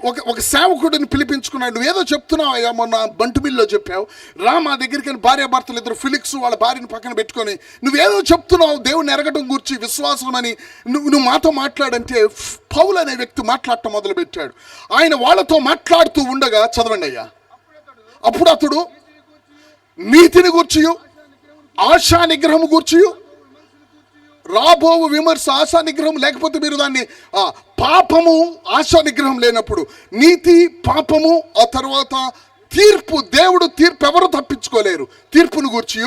ఒక సేవకుడిని పిలిపించుకున్నాడు. నువ్వేదో చెప్తున్నావు అయ్యా, మొన్న బంటుమిల్లో చెప్పావు, రా మా దగ్గరికి భార్యాభర్తలు ఇద్దరు ఫిలిక్స్ వాళ్ళ భార్యని పక్కన పెట్టుకొని నువ్వేదో చెప్తున్నావు దేవుని ఎరగటం గురించి, విశ్వాసం అని నువ్వు మాతో మాట్లాడంటే పౌలు అనే వ్యక్తి మాట్లాడటం మొదలుపెట్టాడు. ఆయన వాళ్ళతో మాట్లాడుతూ ఉండగా, చదవండి అయ్యా, అప్పుడు అతడు నీతిని గూర్చి, ఆశా నిగ్రహం గూర్చి, రాబో విమర్శ, ఆశా నిగ్రహం లేకపోతే మీరు దాన్ని పాపము, ఆశా నిగ్రహం లేనప్పుడు నీతి, పాపము, ఆ తర్వాత తీర్పు, దేవుడు తీర్పు ఎవరు తప్పించుకోలేరు. తీర్పును గూర్చి,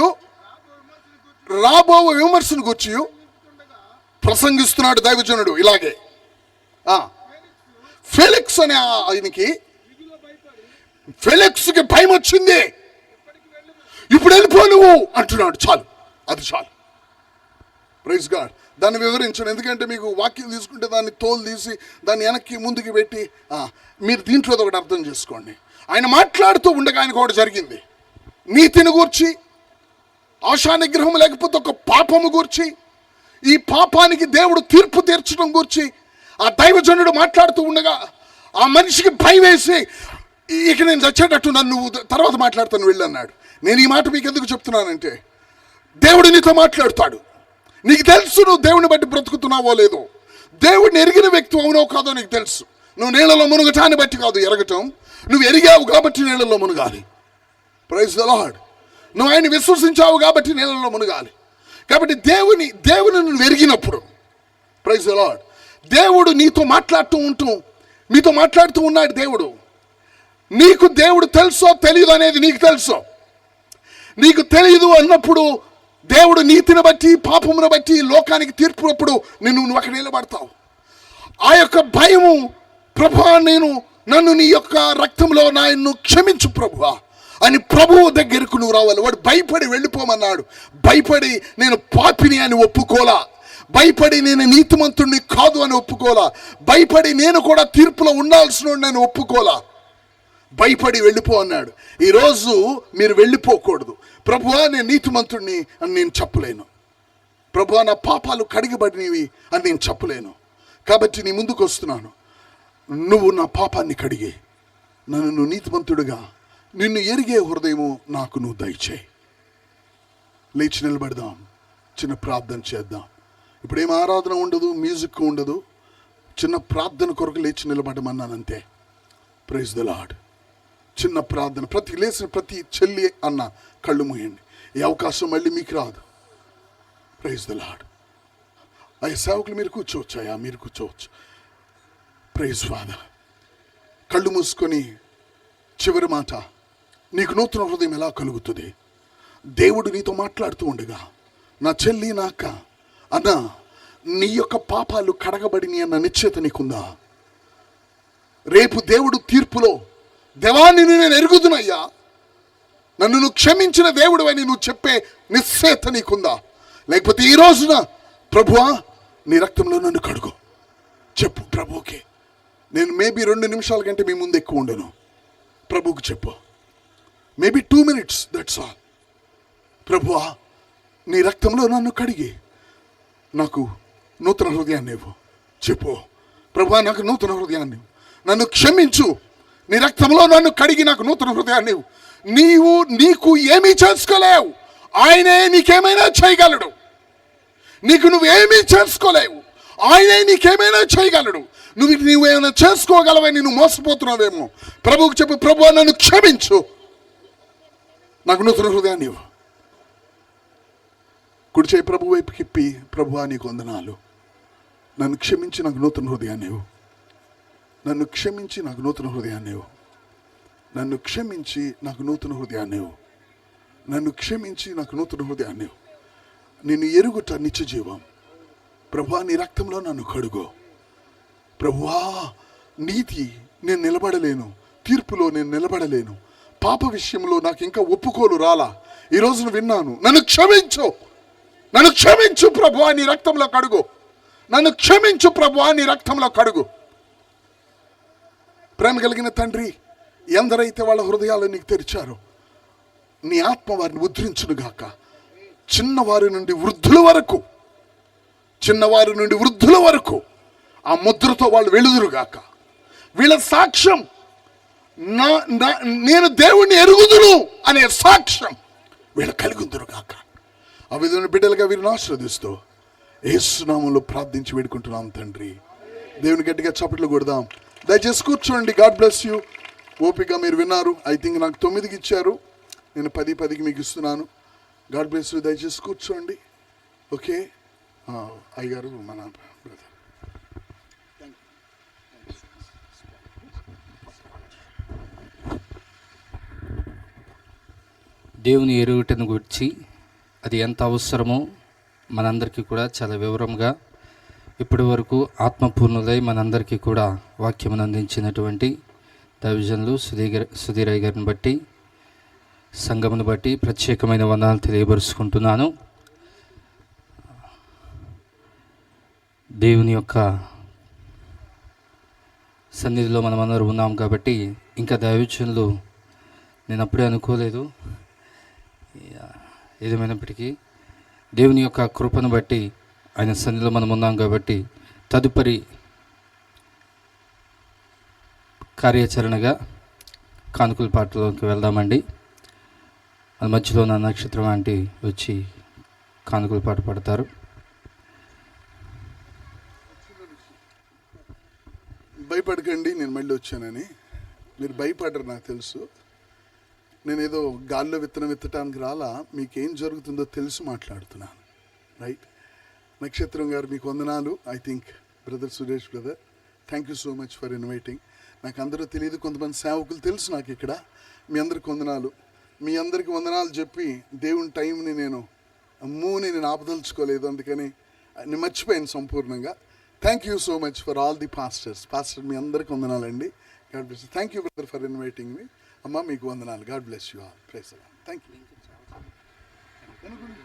రాబో విమర్శను గూర్చి ప్రసంగిస్తున్నాడు దైవజనుడు. ఇలాగే ఫెలిక్స్ అనే ఆయనకి, ఫెలిక్స్కి భయం వచ్చింది. ఇప్పుడు వెళ్ళిపో నువ్వు అంటున్నాడు. చాలు, అది చాలు. Praise God. దాన్ని వివరించను, ఎందుకంటే మీకు వాక్యం తీసుకుంటే దాన్ని తోలు తీసి దాన్ని వెనక్కి ముందుకు పెట్టి మీరు దీంట్లో ఒకటి అర్థం చేసుకోండి. ఆయన మాట్లాడుతూ ఉండగా ఆయనకు ఒకటి జరిగింది. నీతిని గూర్చి, ఆశా నిగ్రహం లేకపోతే ఒక పాపము గూర్చి, ఈ పాపానికి దేవుడు తీర్పు తీర్చడం గూర్చి ఆ దైవజనుడు మాట్లాడుతూ ఉండగా ఆ మనిషికి భయం వేసి, ఇక నేను చచ్చేటట్టు నన్ను తర్వాత మాట్లాడుతాను వెళ్ళన్నాడు. నేను ఈ మాట మీకు ఎందుకు చెప్తున్నానంటే, దేవుడు నీతో మాట్లాడుతాడు. నీకు తెలుసు నువ్వు దేవుని బట్టి బ్రతుకుతున్నావో లేదో, దేవుడిని ఎరిగిన వ్యక్తి అవునో కాదో నీకు తెలుసు. నువ్వు నీళ్ళలో మునుగటాన్ని బట్టి కాదు ఎరగటం, నువ్వు ఎరిగావు కాబట్టి నీళ్ళలో మునగాలి. Praise the lord. నువ్వు ఆయన విశ్వసించావు కాబట్టి నీళ్ళలో మునగాలి. కాబట్టి దేవుని నువ్వు ఎరిగినప్పుడు, ప్రైజ్ ద లార్డ్, దేవుడు నీతో మీతో మాట్లాడుతూ ఉన్నాడు. దేవుడు నీకు దేవుడు తెలుసో తెలియదు అనేది నీకు తెలుసు. నీకు తెలియదు అన్నప్పుడు దేవుడు నీతిని బట్టి, పాపమును బట్టి, లోకానికి తీర్పునప్పుడు నువ్వు అక్కడ నిలబడతావు. ఆ యొక్క భయము, ప్రభువా నన్ను నీ యొక్క రక్తంలో నాయన్ను క్షమించు ప్రభువా అని ప్రభువు దగ్గరకు నువ్వు రావాలి. వాడు భయపడి వెళ్ళిపోమన్నాడు. భయపడి నేను పాపిని అని ఒప్పుకోలా, భయపడి నేను నీతిమంతుడిని కాదు అని ఒప్పుకోలా, భయపడి నేను కూడా తీర్పులో ఉండాల్సిన నేను ఒప్పుకోలా, భయపడి వెళ్ళిపో అన్నాడు. ఈరోజు మీరు వెళ్ళిపోకూడదు. ప్రభువా నేను నీతిమంతుడిని అని నేను చెప్పలేను, ప్రభువా నా పాపాలు కడిగబడినవి అని నేను చెప్పలేను. కాబట్టి నీ ముందుకు వస్తున్నాను, నువ్వు నా పాపాన్ని కడిగే, నన్ను నీతిమంతుడిగా, నిన్ను ఎరిగే హృదయము నాకు నువ్వు దయచేయి. లేచి నిలబడదాం, చిన్న ప్రార్థన చేద్దాం. ఇప్పుడేం ఆరాధన ఉండదు, మ్యూజిక్ ఉండదు, చిన్న ప్రార్థన కొరకు లేచి నిలబడమన్నానంతే. Praise the lord. చిన్న ప్రార్థన. లేచిన ప్రతి చెల్లి అన్న కళ్ళు మూయండి. ఈ అవకాశం మళ్ళీ మీకు రాదు. Praise the Lord. అయ్యా సేవకులు మీరు కూర్చోవచ్చు, అయ్యా మీరు కూర్చోవచ్చు. Praise Father. కళ్ళు మూసుకొని చివరి మాట, నీకు నూతన హృదయం ఎలా కలుగుతుంది? దేవుడు నీతో మాట్లాడుతూ ఉండగా, నా చెల్లి నా అక్క అన్న, నీ యొక్క పాపాలు కడగబడిని అన్న నిశ్చయత నీకుందా? రేపు దేవుడు తీర్పులో, దేవాన్ని నేను ఎరుగుదునయ్యా, నన్ను నువ్వు క్షమించిన దేవుడు అని నువ్వు చెప్పే నిశ్చయత నీకుందా? లేకపోతే ఈ రోజున ప్రభువా నీ రక్తంలో నన్ను కడుగు చెప్పు ప్రభువుకి. నేను మేబీ 2 నిమిషాల కంటే మీ ముందు ఎక్కువ ఉండను. ప్రభువుకి చెప్పు, మేబీ 2 minutes, దట్స్ ఆల్. ప్రభువా నీ రక్తంలో నన్ను కడిగి నాకు నూతన హృదయాన్ని ఇవ్వు. చెప్పు, ప్రభువా నాకు నూతన హృదయాన్ని ఇవ్వు, నన్ను క్షమించు, నీ రక్తంలో నన్ను కడిగి నాకు నూతన హృదయాన్ని ఇవ్వు. నీకు ఏమీ చేసుకోలేవు, ఆయనే నీకేమైనా చేయగలడు. నువ్వేమీ చేసుకోలేవు, ఆయనే నీకేమైనా చేయగలడు. నువ్వేమైనా చేసుకోగలవని నువ్వు మోసపోతున్నావేమో. ప్రభువుకి చెప్పు, ప్రభువా నన్ను క్షమించు, నాకు నూతన హృదయాన్ని ఇవ్వు. కుడి చేయి ప్రభు వైపు కిప్పి, ప్రభువా నీకు వందనాలు, నన్ను క్షమించి నాకు నూతన హృదయాన్ని ఇవ్వు, నన్ను క్షమించి నాకు నూతన హృదయాన్ని ఇవ్వు, నన్ను క్షమించి నాకు నూతన హృదయాన్ని ఇవ్వు, నన్ను క్షమించి నాకు నూతన హృదయాన్ని ఇవ్వు. నిన్ను ఎరుగుట నిత్య జీవం. ప్రభువా నీ రక్తంలో నన్ను కడుగో. ప్రభువా నీతి నేను నిలబడలేను, తీర్పులో నేను నిలబడలేను, పాప విషయంలో నాకు ఇంకా ఒప్పుకోలు రాలా, ఈ రోజున విన్నాను, నన్ను క్షమించు, నన్ను క్షమించు ప్రభువా నీ రక్తంలో కడుగు, నన్ను క్షమించు ప్రభువా నీ రక్తంలో కడుగు. ప్రేమ కలిగిన తండ్రి, ఎందరైతే వాళ్ళ హృదయాలు నీకు తెరిచారో నీ ఆత్మ వారిని ఉద్ధరించునుగాక. చిన్నవారి నుండి వృద్ధుల వరకు ఆ ముద్రతో వాళ్ళు వెలుదురుగాక. వీళ్ళ సాక్ష్యం నేను దేవుణ్ణి ఎరుగుదును అనే సాక్ష్యం వీళ్ళు కలుగుదురు కాక. ఆ విధమైన బిడ్డలుగా వీరిని ఆశీర్వదిస్తూ యేసు నామములో ప్రార్థించి వేడుకుంటున్నాం తండ్రి. దేవుని గట్టిగా చప్పట్లు కొడదాం. దయచేసి కూర్చోండి. God bless you. ఓపిక మీరు విన్నారు. ఐ థింక్ నాకు 9కి ఇచ్చారు, నేను 10కి మీకు ఇస్తున్నాను. God bless you. దయచేసి కూర్చోండి. ఓకే అయ్యగారు మన బ్రదర్. దేవుని ఎరుగుటను గురించి అది ఎంత అవసరమో మనందరికీ కూడా చాలా వివరంగా ఇప్పటి వరకు ఆత్మపూర్ణులై మనందరికీ కూడా వాక్యమును అందించినటువంటి దైవజనులు సుధీరయ్య గారిని బట్టి, సంఘమును బట్టి ప్రత్యేకమైన వందనాలు తెలియపరుచుకుంటున్నాను. దేవుని యొక్క సన్నిధిలో మనమందరూ ఉన్నాం కాబట్టి ఇంకా దైవజనులు నేను అప్పుడే అనుకోలేదు. ఏదేమైనప్పటికీ దేవుని యొక్క కృపను బట్టి ఆయన సన్నిధిలో మనం ఉన్నాం కాబట్టి తదుపరి కార్యాచరణగా కానుకల పాటలోకి వెళ్దామండి. అది మధ్యలో నా నక్షత్రం ఆంటీ వచ్చి కానుకల పాట పాడతారు. భయపడకండి, నేను మళ్ళీ వచ్చానని. మీరు భయపడరు, నాకు తెలుసు. నేనేదో గాల్లో విత్తనం విత్తడానికి రాలా, మీకేం జరుగుతుందో తెలిసి మాట్లాడుతున్నాను. రైట్. నక్షత్రం గారు మీకు వందనాలు. I think brother Suresh brother, thank you so much for inviting. నాకు అందరూ తెలియదు, కొంతమంది సేవకులు తెలుసు నాకు ఇక్కడ. మీ అందరికి వందనాలు. మీ అందరికి వందనాలు చెప్పి దేవుని టైంని నేను ఆపదలుచుకోలేదు, అందుకని నేను మర్చిపోయాను సంపూర్ణంగా. Thank you so much for all the pastors. Pastor మీ అందరికి వందనాలండి. God bless. Thank you brother for inviting me. అమ్మ మీకు వందనాలు. God bless you all. Praise the lord. Thank you.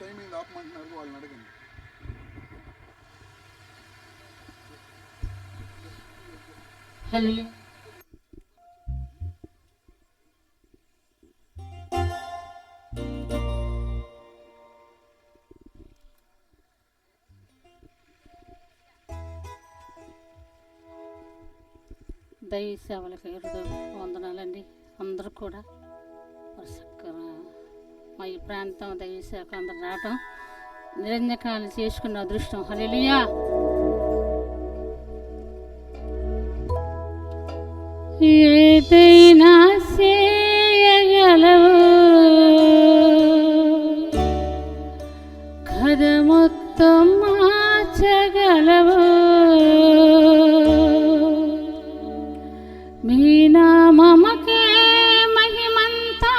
Time అయింది ఆపమంటున్నారు, వాళ్ళని అడగండి. హల్లెలూయా. దైవ సేవలకు వందనాలండి. అందరూ కూడా మా ఈ ప్రాంతం దైవ సేవకు అందరు రావటం నిరంజకాలు చేసుకున్న అదృష్టం. హల్లెలూయా. ఏదైనా చేయగలవు, కథ మొత్తం మార్చగలవు, మీ నామముకే మహిమంతా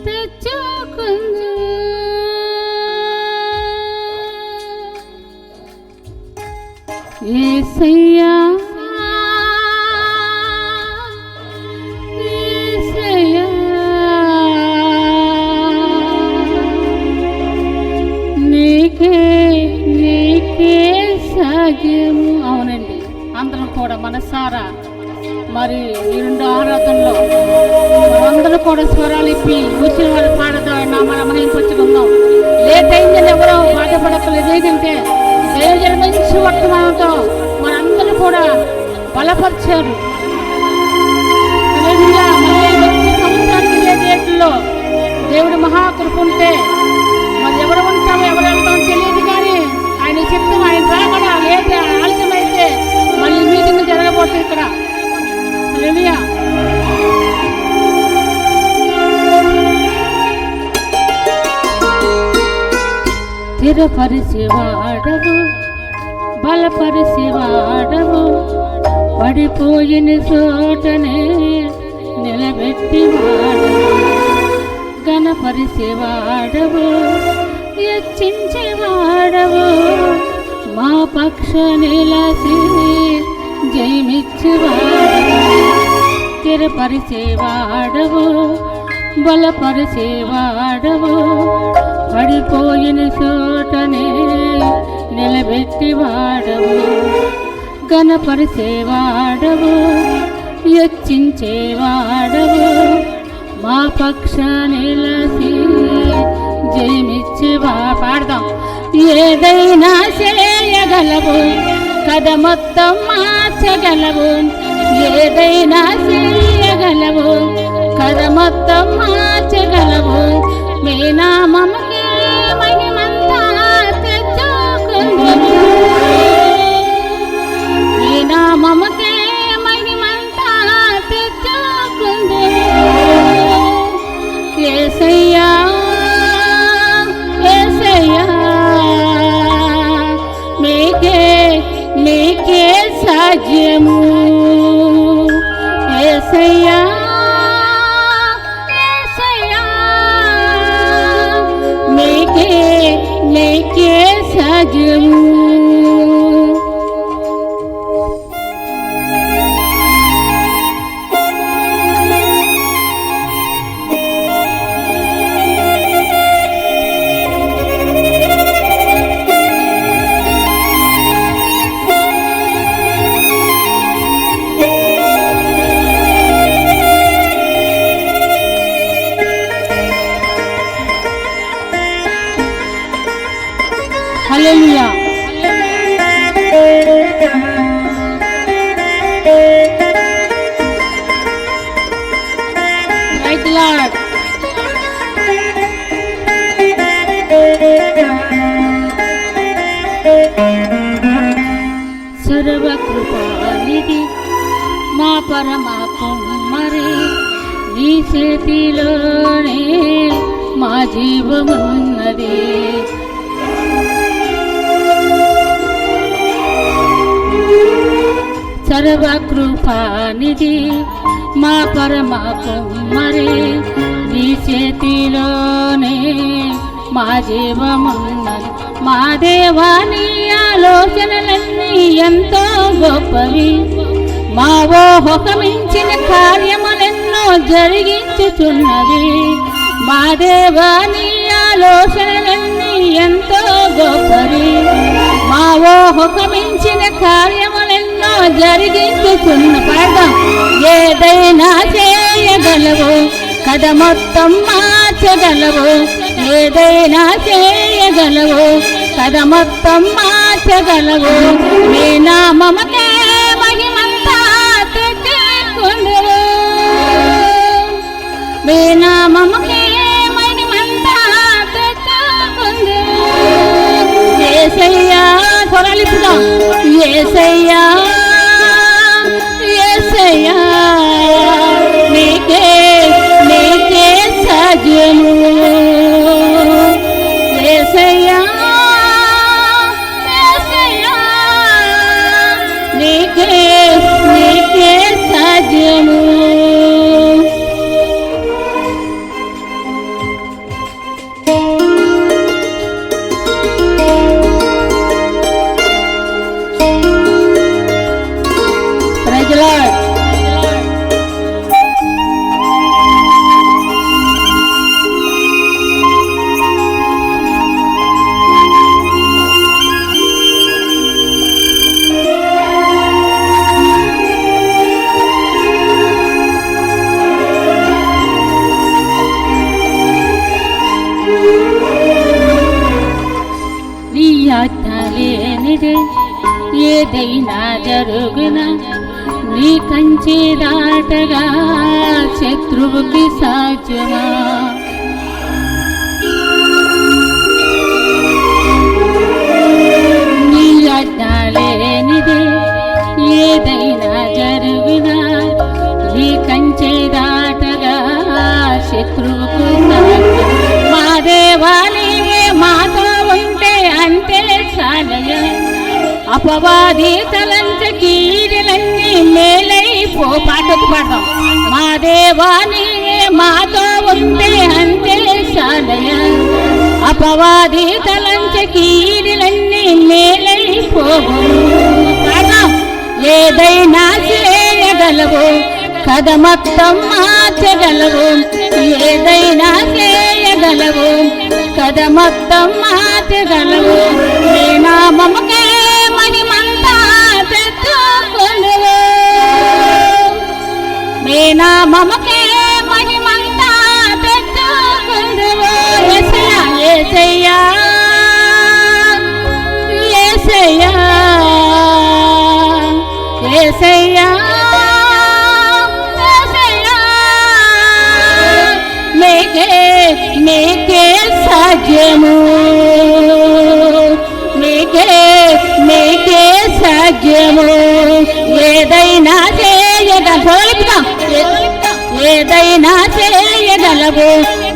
తెచ్చుకుందు. యేసయ్యా యేసయ్యా నీకే సాధ్యము. అవునండి, అందరం కూడా మనసారా మరి ఈ 2 ఆరాధనలో అందరూ కూడా స్వరాలు ఇప్పి కూర్చుని వాళ్ళు పాడదా మన మహింపచ్చుకుందాం. లేట్ అయిందని ఎవరో బాధపడక్కలేదు. ఏంటంటే దేవుని మంచి వర్తమానంతో మనందరూ కూడా బలపరిచారు. సంవత్సరానికి డేట్లో దేవుడి మహాకృప ఉంటే మరి ఎవరు ఉంటామో ఎవరు వెళ్తామో తెలియదు, కానీ ఆయన చిత్తం ఆయన రాకుండా లేట్ ఆలస్యమైతే మళ్ళీ మీటింగ్ జరగబోతుంది ఇక్కడ. హల్లెలూయా. స్థిరపరిచేవాడవు, బలపరిచేవాడవు, పడిపోయిన చోటనే నిలబెట్టివాడవు, ఘనపరిచేవాడవు, హెచ్చించేవాడవు, మా పక్ష నిలసి జయమిచ్చేవాడవు, స్థిరపరిచేవాడవు, బలపరిచేవాడవు, పడిపోయిన చోటనే నిలబెట్టివాడవు, ఘనపరిచేవాడవు, హెచ్చించేవాడవు, మా పక్ష నిలసి జయమిచ్చేవా. పాడదాం. ఏదైనా చేయగలవు, కథ మొత్తం మార్చగలవు, ఏదైనా చేయగలవు, కథ మొత్తం మార్చగలవు. మీ నామముకే మహిమంతా తెచ్చుకుందుము, మీ నామముకే మహిమంతా తెచ్చుకుందుము. యేసయ్యా యేసయ్యా నీకే సాధ్యము, యేసయ్యా యేసయ్యా నీకే సాధ్యము. హల్లెలూయా. Praise the lord. సర్వకృపానిధి మా పరమ కుమ్మరి, నీ చేతిలోనే మా జీవమున్నది. సర్వకృపానిధి మా పరమ కుమ్మరి, నీ చేతిలోనే మా జీవమున్నది. మా దేవాని ఆలోచనలన్నీ ఎంతో గొప్పవి, మా ఊహకు మించిన కార్యములెన్నో జరిగించుచున్నవి. మా దేవాని ఆలోచనలన్నీ ఎంతో గొప్పవి, మా ఊహకు మించిన కార్యములెన్నో జరిగించుచున్న. పాడదాం. ఏదైనా చేయగలవు, కథ మొత్తం మార్చగలవు, ఏదైనా చేయగలవు, కథ మొత్తం మార్చగలవు. మీ నామముకే మహిమంతా తెచ్చుకుందుము, మీ నామముకే మహిమంతా తెచ్చుకుందుము. యేసయ్యా త్వరలిపుదాం. యేసయ్యా యేసయ్యా నీకే సాధ్యము, యేసయ్యా యేసయ్యా నీకే సాధ్యము. Praise the Lord. నీ ఆజ్ఞ లేనిదే ఏదైనా జరుగునా, నీ కంచె దాటగా శత్రువుకి సాధ్యమా. నీ ఆజ్ఞ లేనిదే ఏదైనా జరుగునా, నీ కంచె దాటగా శత్రువుకు సాధ్యం. మా దేవా నీవే మాతో ఉంటే అంతే చాలయ, అపవాది తలంచ కీడులన్నీ మేలైపో. పాటకు పాడదాం. మా దేవా నీవే మాతో ఉంటే అంతే చాలయ, అపవాది తలంచ కీడులన్నీ మేలైపోవు. పాడదాం. ఏదైనా చేయగలవు, కథ మొత్తం మార్చగలవు, ఏదైనా చేయగలవు, కథ మొత్తం మార్చగలవు. నీ నామముకే మహిమంతా తెచ్చుకుందుము, మీ నామముకే మహిమంతా తెచ్చుకుందుము. యేసయ్యా యేసయ్యా యేసయ్యా నీకే సాధ్యము, నీకే సాధ్యము. ఏదైనా ఏదైనా చేయగలవు,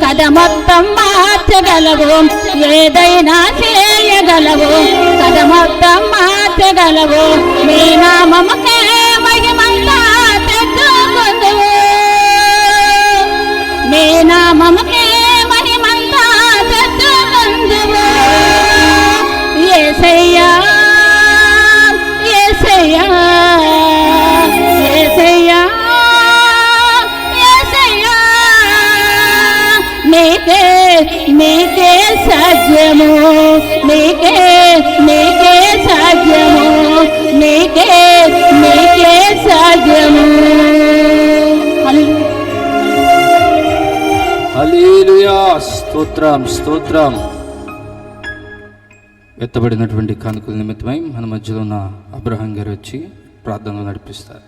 కథ మొత్తం మార్చగలవు. ఏదైనా చేయగలవు, కథ మొత్తం మార్చగలవు. నీ నామముకే మహిమంతా తెచ్చుకొందువు, నీ నామముకే మహిమంతా తెచ్చుకొందువు. యేసయ్యా యేసయ్యా యేసయ్యా యేసయ్యా, నీకే సాధ్యము, నీకే సాధ్యము, నీకే సాధ్యము. హల్లెలూయా, స్తోత్రం స్తోత్రం. ఎత్తబడినటువంటి కానుకల నిమిత్తమై మన మధ్యలో ఉన్న అబ్రహాం గారు వచ్చి ప్రార్థనలు నడిపిస్తారు.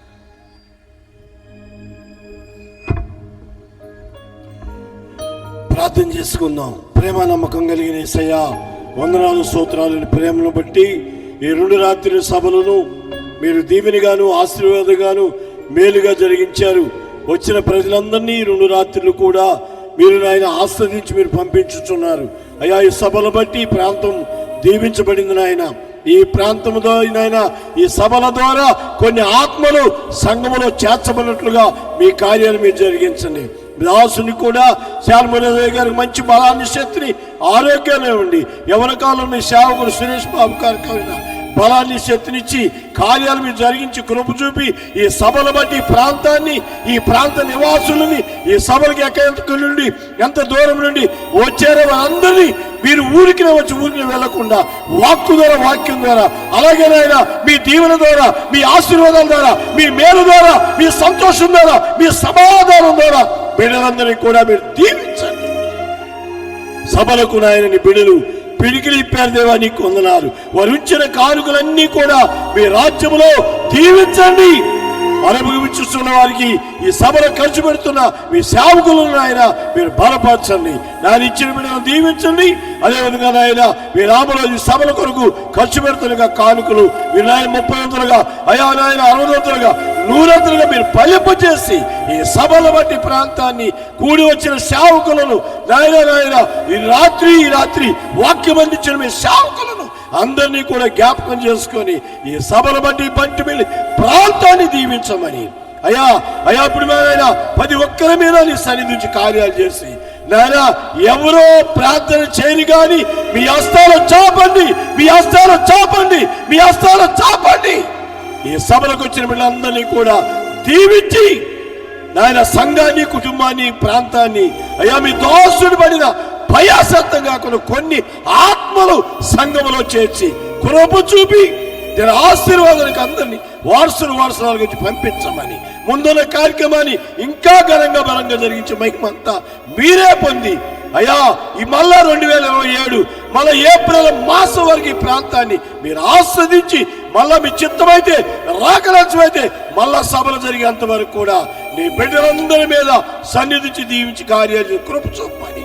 ప్రార్థన చేసుకుందాం. ప్రేమ నమ్మకం కలిగిన యేసయ్యా, వందనాలు స్తోత్రాలని ప్రేమను బట్టి ఈ 2 రాత్రుల సభలను మీరు దీవెనిగాను ఆశీర్వాదంగాను మేలుగా జరిగించారు. వచ్చిన ప్రజలందరినీ 2 రాత్రులు కూడా మీరు నాయన ఆస్వాదించి మీరు పంపించుచున్నారు. అయ్యా, ఈ సభలు బట్టి ఈ ప్రాంతం దీవించబడింది నాయన. ఈ ప్రాంతంలో నాయన ఈ సభల ద్వారా కొన్ని ఆత్మలు సంఘములో చేర్చబడినట్లుగా మీ కార్యాలు మీరు జరిగించండి. దాసుని కూడా శాల్మూలయ్య గారికి మంచి బలాన్ని, శక్తిని, ఆరోగ్యాన్ని ఇవ్వండి. ఎవరి కాలంలో సేవకుడు సురేష్ బాబు గారికి బలాన్ని, శక్తినిచ్చి కార్యాలు మీరు జరిగించి కృప చూపి ఈ సభలు బట్టి ప్రాంతాన్ని, ఈ ప్రాంత నివాసులని, ఈ సభలకి ఎక్కడి నుండి ఎంత దూరం నుండి వచ్చారో అందరినీ మీరు ఊరికి వెళ్లకుండా వాక్కు ద్వారా, వాక్యం ద్వారా, అలాగే నాయన మీ దీవెన ద్వారా, మీ ఆశీర్వాదాల ద్వారా, మీ మేలు ద్వారా, మీ సంతోషం ద్వారా, మీ సమాధానం ద్వారా బిడ్డలందరినీ కూడా మీరు దీవించండి. సభలకు నాయనని బిడ్డలు పిడికిలి ఇప్పారు దేవా, నీకు వందనాలు. వారు ఉంచిన కానుకలన్నీ కూడా మీ రాజ్యములో దీవించండి. అనుభవించుతున్న వారికి ఈ సభలో ఖర్చు పెడుతున్న మీ సేవకులను ఆయన మీరు బలపరచండి. నాయన ఇచ్చిన బిడ్డలను దీవించండి. అదేవిధంగా నాయన మీ రామలో ఈ సభల కొరకు ఖర్చు పెడుతున్నగా కానుకలు మీరు నాయన 30 వంతులుగా, అయా నాయన 60 వంతులుగా, 100 వంతులుగా మీరు ఫలింపజేసి ఈ సభల బట్టి ప్రాంతాన్ని కూడి వచ్చిన సేవకులను నాయన ఈ రాత్రి వాక్యం అందించిన మీ సేవకులను అందరినీ కూడా జ్ఞాపకం చేసుకొని ఈ సభల బట్టి బంటి వెళ్ళి ప్రాంతాన్ని దీవించమని అయ్యా ఇప్పుడు నాయన 10 ఒక్కరి మీద నీ సన్నిధి నుంచి కార్యాలు చేసి నాయన ఎవరో ప్రార్థన చేయని కానీ మీ హస్తాలు చాపండి, మీ హస్తాలు చాపండి, మీ హస్తాలు చాపండి. ఈ సభలకు వచ్చిన వీళ్ళందరినీ కూడా దీవించి నాయన సంఘాన్ని, కుటుంబాన్ని, ప్రాంతాన్ని అయ్యా మీ దోషుడు పడిన భయాసత్తం కాకుండా కొన్ని ఆత్మలు సంఘములో చేర్చి కృప చూపి దీని ఆశీర్వాదానికి అందరినీ వారసుల గురించి పంపించమని ముందున్న కార్యక్రమాన్ని ఇంకా ఘనంగా బలంగా జరిగించే మహిమంతా మీరే పొంది అయ్యా ఈ మళ్ళా 2027 మళ్ళా ఏప్రిల్ మాసం వరకు ఈ ప్రాంతాన్ని మీరు ఆస్వాదించి మళ్ళా మీ చిత్తమైతే రాకలత్సమైతే మళ్ళా సభలు జరిగేంత వరకు కూడా నీ బిడ్డలందరి మీద సన్నిధించి దీవించి కార్యాలు కృప చూపమని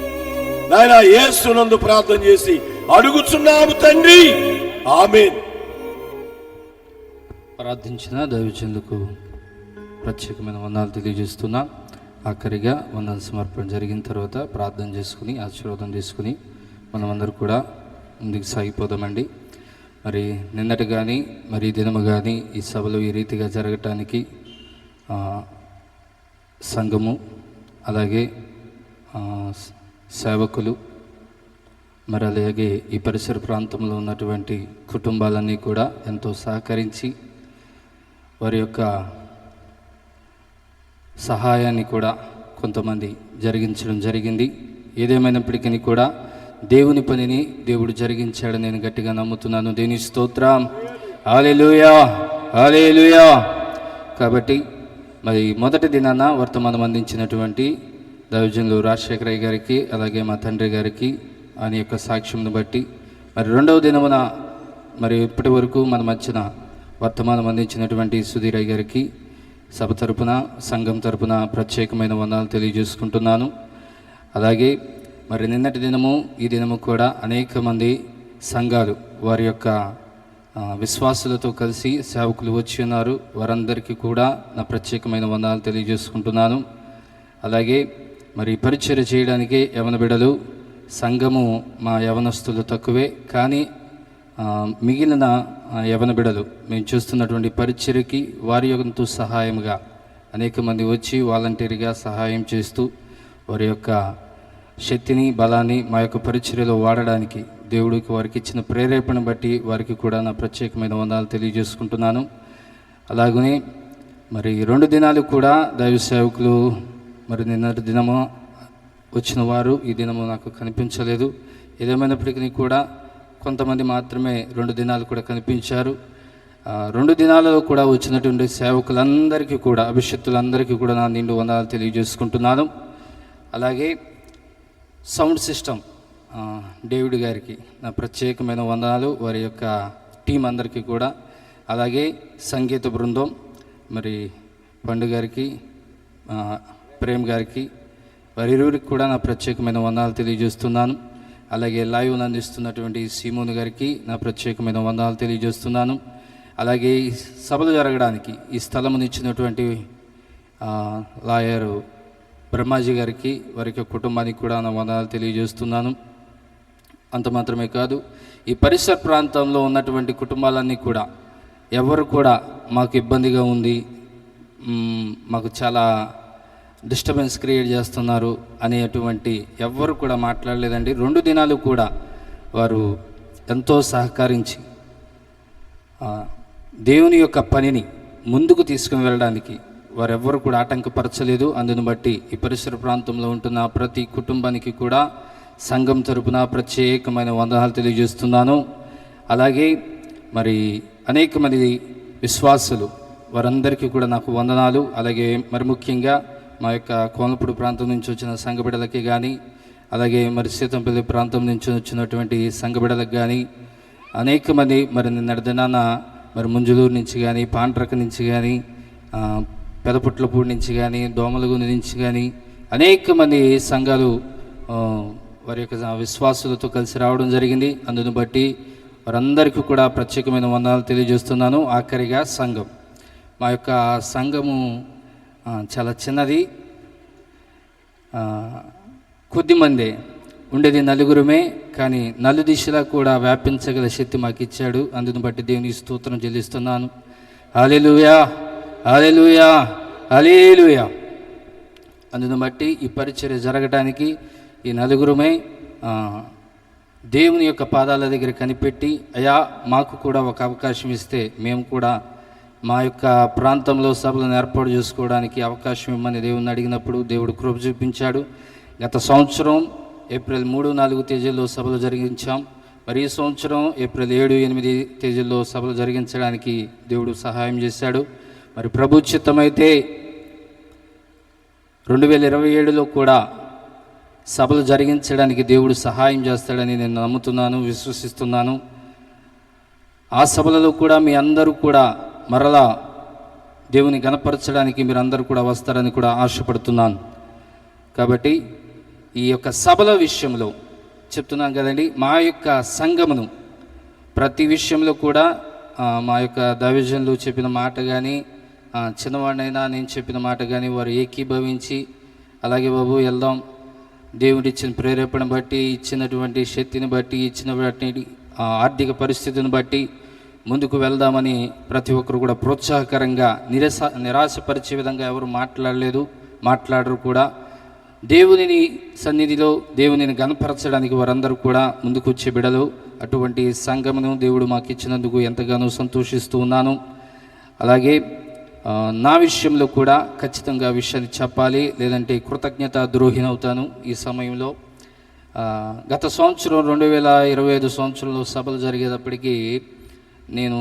నాయన యేసునందు ప్రార్థన చేసి అడుగుచున్నాము తండ్రి, ఆమేన్. ప్రార్థించిన దైవచందుకు ప్రత్యేకమైన వందనాలు తెలియజేస్తున్నా. ఆఖరిగా వందన సమర్పణ జరిగిన తర్వాత ప్రార్థన చేసుకుని ఆశీర్వాదం తీసుకుని మనమందరూ కూడా ముందుకు సాగిపోదామండి. మరి నిన్నటి కానీ మరి దినము కానీ ఈ సభలు ఈ రీతిగా జరగటానికి సంఘము అలాగే సేవకులు మరి అలాగే ఈ పరిసర ప్రాంతంలో ఉన్నటువంటి కుటుంబాలన్నీ కూడా ఎంతో సహకరించి వారి యొక్క సహాయాన్ని కూడా కొంతమంది జరిగించడం జరిగింది. ఏదేమైనప్పటికీ కూడా దేవుని పనిని దేవుడు జరిగించాడని నేను గట్టిగా నమ్ముతున్నాను. దేవుని స్తోత్రం, హల్లెలూయా, హల్లెలూయా. కాబట్టి మరి మొదటి దినాన వర్తమానం అందించినటువంటి దైవజనులు రాజశేఖరయ్య గారికి అలాగే మా తండ్రి గారికి ఆయన యొక్క సాక్ష్యంను బట్టి మరి రెండవ దినమున మరి ఇప్పటి వరకు మన మధ్యన వర్తమానం అందించినటువంటి సుధీరయ్య గారికి సభ తరపున సంఘం తరపున ప్రత్యేకమైన వందనాలు తెలియజేసుకుంటున్నాను. అలాగే మరి నిన్నటి దినము ఈ దినము కూడా అనేక మంది సంఘాలు వారి యొక్క విశ్వాసులతో కలిసి సేవకులు వచ్చి ఉన్నారు. వారందరికీ కూడా నా ప్రత్యేకమైన వందనాలు తెలియజేసుకుంటున్నాను. అలాగే మరి పరిచర్య చేయడానికి యవన బిడ్డలు సంఘము మా యవనస్తులు తక్కువే, కానీ మిగిలిన యవన బిడ్డలు మేము చూస్తున్నటువంటి పరిచర్యకి వారి యొక్క సహాయముగా అనేక మంది వచ్చి వాలంటీర్గా సహాయం చేస్తూ వారి యొక్క శక్తిని బలాన్ని మా యొక్క పరిచర్యలో వాడడానికి దేవుడికి వారికి ఇచ్చిన ప్రేరేపణ బట్టి వారికి కూడా నా ప్రత్యేకమైన వందనాలు తెలియజేసుకుంటున్నాను. అలాగనే మరి 2 దినాలు కూడా దైవ సేవకులు మరి నిన్నటి దినము వచ్చిన వారు ఈ దినము నాకు కనిపించలేదు. ఏదేమైనప్పటికీ కూడా కొంతమంది మాత్రమే 2 దినాలు కూడా కనిపించారు. 2 దినాలలో కూడా వచ్చినటువంటి సేవకులందరికీ కూడా అభిషక్తులందరికీ కూడా నా నిండు వందనాలు తెలియజేసుకుంటున్నాను. అలాగే సౌండ్ సిస్టమ్ డేవిడ్ గారికి నా ప్రత్యేకమైన వందనాలు, వారి యొక్క టీం అందరికీ కూడా. అలాగే సంగీత బృందం మరి పండు గారికి, ప్రేమ్ గారికి, వారిరువురికి కూడా నా ప్రత్యేకమైన వందనాలు తెలియజేస్తున్నాను. అలాగే లైవ్ అందిస్తున్నటువంటి సీమోన్ గారికి నా ప్రత్యేకమైన వందనాలు తెలియజేస్తున్నాను. అలాగే ఈ సభలు జరగడానికి ఈ స్థలమునిచ్చినటువంటి లాయరు బ్రహ్మాజీ గారికి, వారికి కుటుంబానికి కూడా నా వందనాలు తెలియజేస్తున్నాను. అంత మాత్రమే కాదు, ఈ పరిసర ప్రాంతంలో ఉన్నటువంటి కుటుంబాలన్నీ కూడా ఎవరు కూడా మాకు ఇబ్బందిగా ఉంది, మాకు చాలా డిస్టర్బెన్స్ క్రియేట్ చేస్తున్నారు అనేటువంటి ఎవ్వరు కూడా మాట్లాడలేదండి. 2 దినాలు కూడా వారు ఎంతో సహకరించి దేవుని యొక్క పనిని ముందుకు తీసుకుని వెళ్ళడానికి వారెవ్వరు కూడా ఆటంకపరచలేదు. అందును బట్టి ఈ పరిసర ప్రాంతంలో ఉంటున్న ప్రతి కుటుంబానికి కూడా సంఘం తరపున ప్రత్యేకమైన వందనాలు తెలియజేస్తున్నాను. అలాగే మరి అనేక మంది విశ్వాసులు వారందరికీ కూడా నాకు వందనాలు. అలాగే మరి ముఖ్యంగా మా యొక్క కోనపూడి ప్రాంతం నుంచి వచ్చిన సంఘ బిడ్డలకి కానీ, అలాగే మరి సీతంపల్లి ప్రాంతం నుంచి వచ్చినటువంటి సంఘ బిడ్డలకు కానీ, అనేక మంది మరి నిన్నటి దినాన మరి ముంజులూరు నుంచి కానీ, పాండ్రక నుంచి కానీ, పెదపుట్లపూడి నుంచి కానీ, దోమలగూని నుంచి కానీ అనేక మంది సంఘాలు వారి యొక్క విశ్వాసులతో కలిసి రావడం జరిగింది. అందును బట్టి వారందరికీ కూడా ప్రత్యేకమైన వందనాలు తెలియజేస్తున్నాను. ఆఖరిగా సంఘం, మా యొక్క సంఘము చాలా చిన్నది, కొద్దిమందే ఉండేది, 9 కానీ నలుదిశలా కూడా వ్యాపించగల శక్తి మాకు ఇచ్చాడు. అందును బట్టి దేవునికి స్తోత్రం చెల్లిస్తున్నాను. హల్లెలూయా, హల్లెలూయా, హల్లెలూయా. అందును బట్టి ఈ పరిచర్య జరగడానికి ఈ 9 దేవుని యొక్క పాదాల దగ్గర కనిపెట్టి, అయ్యా మాకు కూడా ఒక అవకాశం ఇస్తే మేము కూడా మా యొక్క ప్రాంతంలో సభలను ఏర్పాటు చేసుకోవడానికి అవకాశం ఇమ్మని దేవుని అడిగినప్పుడు దేవుడు కృప చూపించాడు. గత సంవత్సరం ఏప్రిల్ 3, 4 తేదీల్లో సభలు జరిగించాం. మరి ఈ సంవత్సరం ఏప్రిల్ 7, 8 తేదీల్లో సభలు జరిగించడానికి దేవుడు సహాయం చేశాడు. మరి ప్రభు చిత్తమైతే 2027లో కూడా సభలు జరిగించడానికి దేవుడు సహాయం చేస్తాడని నేను నమ్ముతున్నాను, విశ్వసిస్తున్నాను. ఆ సభలలో కూడా మీ అందరూ కూడా మరలా దేవుని గణపరచడానికి మీరందరూ కూడా వస్తారని కూడా ఆశపడుతున్నాను. కాబట్టి ఈ యొక్క సభల విషయంలో చెప్తున్నాను కదండి, మా యొక్క సంఘమును ప్రతి విషయంలో కూడా మా యొక్క దైవజనులు చెప్పిన మాట కానీ, చిన్నవాడినైనా నేను చెప్పిన మాట కానీ వారు ఏకీభవించి, అలాగే బాబు వెళ్దాం, దేవుడిచ్చిన ప్రేరేపణ బట్టి, ఇచ్చినటువంటి శక్తిని బట్టి, ఇచ్చినటువంటి ఆర్థిక పరిస్థితిని బట్టి ముందుకు వెళ్దామని ప్రతి ఒక్కరు కూడా ప్రోత్సాహకరంగా, నిరాశపరిచే విధంగా ఎవరు మాట్లాడరు కూడా. దేవుని సన్నిధిలో దేవునిని గణపరచడానికి వారందరూ కూడా ముందుకు వచ్చే బిడలు. అటువంటి సంఘమును దేవుడు మాకు ఇచ్చినందుకు ఎంతగానో సంతోషిస్తూ ఉన్నాను. అలాగే నా విషయంలో కూడా ఖచ్చితంగా విషయాన్ని చెప్పాలి, లేదంటే కృతజ్ఞత ద్రోహినవుతాను. ఈ సమయంలో గత సంవత్సరం 2025 సంవత్సరంలో సభలు జరిగేటప్పటికీ నేను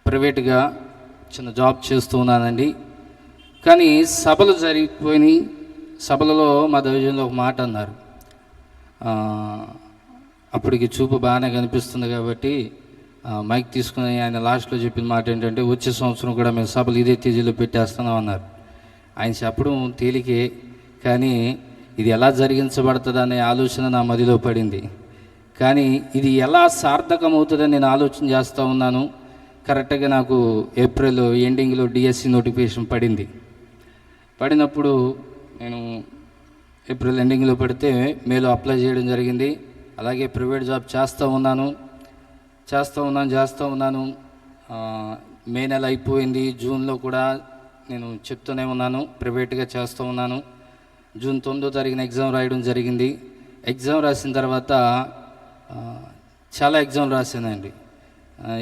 ప్రైవేట్గా చిన్న జాబ్ చేస్తూ ఉన్నానండి. కానీ సభలు జరిగిపోయినాయి. సభలలో మా దైవజనులు ఒక మాట అన్నారు. అప్పటికి చూపు బాగానే కనిపిస్తుంది కాబట్టి మైక్ తీసుకుని ఆయన లాస్ట్లో చెప్పిన మాట ఏంటంటే, వచ్చే సంవత్సరం కూడా మేము సభలు ఇదే తేదీలో పెట్టేస్తున్నాం అన్నారు. ఆయన చెప్పడం తేలికే, కానీ ఇది ఎలా జరిగించబడుతుంది అనే ఆలోచన నా మదిలో పడింది. కానీ ఇది ఎలా సార్థకమవుతుందని నేను ఆలోచన చేస్తూ ఉన్నాను. కరెక్ట్గా నాకు ఏప్రిల్ ఎండింగ్లో డిఎస్సి నోటిఫికేషన్ పడినప్పుడు నేను ఏప్రిల్ ఎండింగ్లో పడితే మేలో అప్లై చేయడం జరిగింది. అలాగే ప్రైవేట్ జాబ్ చేస్తూ ఉన్నాను. మే నెల అయిపోయింది. జూన్లో కూడా నేను చెప్తూనే ఉన్నాను, ప్రైవేట్గా చేస్తూ ఉన్నాను. జూన్ 9వ తారీఖున ఎగ్జామ్ రాయడం జరిగింది. ఎగ్జామ్ రాసిన తర్వాత చాలా ఎగ్జామ్ రాశానండి.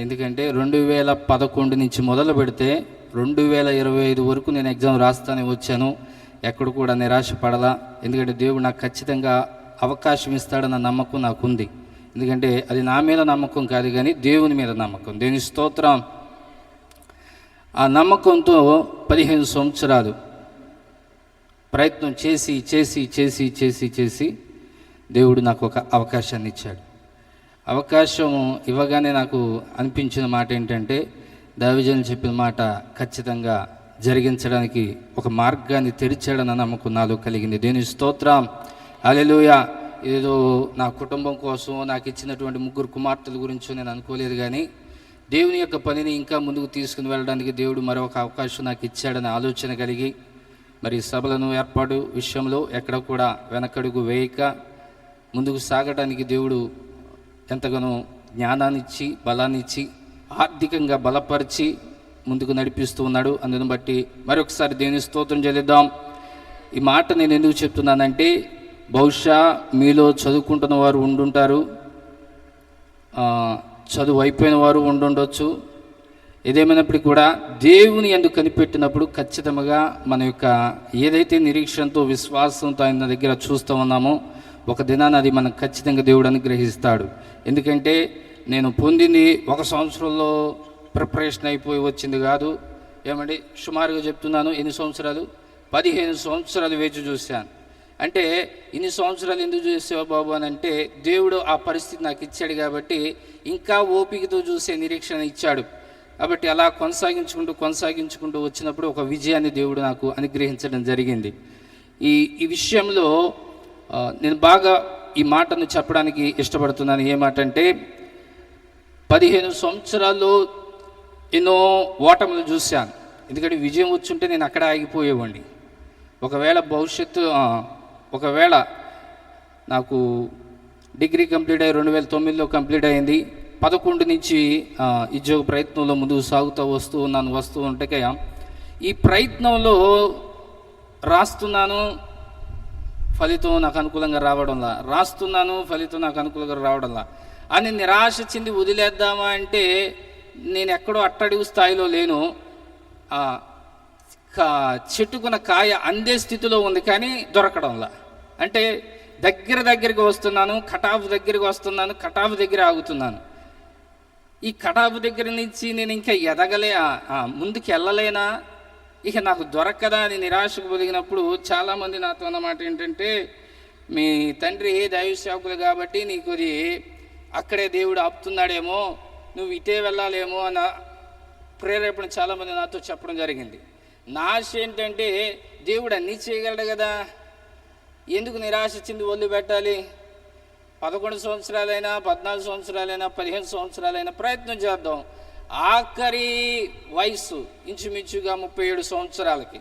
ఎందుకంటే 2011 నుంచి మొదలు పెడితే 2025 వరకు నేను ఎగ్జామ్ రాస్తానే వచ్చాను. ఎక్కడ కూడా నిరాశ పడలా. ఎందుకంటే దేవుడు నాకు ఖచ్చితంగా అవకాశం ఇస్తాడన్న నమ్మకం నాకుంది. ఎందుకంటే అది నా మీద నమ్మకం కాదు, కానీ దేవుని మీద నమ్మకం. దేవుని స్తోత్రం. ఆ నమ్మకంతో 15 సంవత్సరాలు ప్రయత్నం చేసి దేవుడు నాకు ఒక అవకాశాన్ని ఇచ్చాడు. అవకాశం ఇవ్వగానే నాకు అనిపించిన మాట ఏంటంటే, దైవజనులు చెప్పిన మాట ఖచ్చితంగా జరిగించడానికి ఒక మార్గాన్ని తెరిచాడన్న నమ్మకం నాలో కలిగింది. దేవుని స్తోత్రం. హల్లెలూయా. ఏదో నా కుటుంబం కోసం నాకు ఇచ్చినటువంటి 3 కుమార్తెల గురించో నేను అనుకోలేదు, కానీ దేవుని యొక్క పనిని ఇంకా ముందుకు తీసుకుని వెళ్ళడానికి దేవుడు మరొక అవకాశం నాకు ఇచ్చాడని ఆలోచన కలిగి, మరి సభలను ఏర్పాటు విషయంలో ఎక్కడ కూడా వెనకడుగు వేయక ముందుకు సాగడానికి దేవుడు ఎంతగానో జ్ఞానాన్ని ఇచ్చి, బలాన్ని ఇచ్చి, ఆర్థికంగా బలపరిచి ముందుకు నడిపిస్తూ ఉన్నాడు. అందుని బట్టి మరొకసారి దేవుని స్తోత్రం చెల్లిద్దాం. ఈ మాట నేను ఎందుకు చెప్తున్నానంటే, బహుశా మీలో చదువుకుంటున్న వారు ఉండుంటారు, చదువు అయిపోయిన వారు ఉండుండొచ్చు. ఏదేమైనప్పటికీ కూడా దేవుని యందు కనిపెట్టినప్పుడు ఖచ్చితంగా మన యొక్క ఏదైతే నిరీక్షణతో, విశ్వాసంతో ఆయన దగ్గర చూస్తూ ఉన్నామో, ఒక దినాన్ని అది మనకు ఖచ్చితంగా దేవుడు అనుగ్రహిస్తాడు. ఎందుకంటే నేను పొందింది 1 సంవత్సరంలో ప్రిపరేషన్ అయిపోయి వచ్చింది కాదు. ఏమండి, సుమారుగా చెప్తున్నాను, ఎన్ని సంవత్సరాలు? 15 సంవత్సరాలు వేచి చూశాను. అంటే ఇన్ని సంవత్సరాలు ఎందుకు చూసావు బాబు అని అంటే, దేవుడు ఆ పరిస్థితి నాకు ఇచ్చాడు కాబట్టి ఇంకా ఓపికతో చూసే నిరీక్షణ ఇచ్చాడు. కాబట్టి అలా కొనసాగించుకుంటూ వచ్చినప్పుడు ఒక విజయాన్ని దేవుడు నాకు అనుగ్రహించడం జరిగింది. ఈ విషయంలో నేను బాగా ఈ మాటను చెప్పడానికి ఇష్టపడుతున్నాను. ఏ మాట అంటే, 15 సంవత్సరాల్లో ఎన్నో ఓటములు చూశాను. ఎందుకంటే విజయం వచ్చుంటే నేను అక్కడ ఆగిపోయేవాడిని. ఒకవేళ నాకు డిగ్రీ కంప్లీట్ అయ్యి 2009లో కంప్లీట్ అయింది. 11 నుంచి ఉద్యోగ ప్రయత్నంలో ముందుకు వస్తూ ఉంటే ఈ ప్రయత్నంలో రాస్తున్నాను, ఫలితం నాకు అనుకూలంగా రావడంలా అని నిరాశ చెంది వదిలేద్దామా అంటే, నేను ఎక్కడో అట్టడుగు స్థాయిలో లేను. చెట్టుకున్న కాయ అందే స్థితిలో ఉంది, కానీ దొరకడంలా. అంటే దగ్గరికి వస్తున్నాను, కటాఫ్ దగ్గర ఆగుతున్నాను. ఈ కటాఫ్ దగ్గర నుంచి నేను ఇంకా ముందుకు వెళ్ళలేనా, ఇక నాకు దొరకదా అని నిరాశకు పొదిగినప్పుడు చాలామంది నాతో అన్నమాట ఏంటంటే, మీ తండ్రి దైవ సేవకులు కాబట్టి నీకు అక్కడే దేవుడు ఆపుతున్నాడేమో, నువ్వు ఇటే వెళ్ళాలేమో అన్న ప్రేరేపణ చాలామంది నాతో చెప్పడం జరిగింది. నా ఆశ ఏంటంటే, దేవుడు అన్నీ చేయగలడు కదా, ఎందుకు నిరాశ చెంది వదిలిపెట్టాలి? 11 సంవత్సరాలైనా 14 సంవత్సరాలైనా 15 సంవత్సరాలైనా ప్రయత్నం చేద్దాం. ఆఖరి వయసు ఇంచుమించుగా 37 సంవత్సరాలకి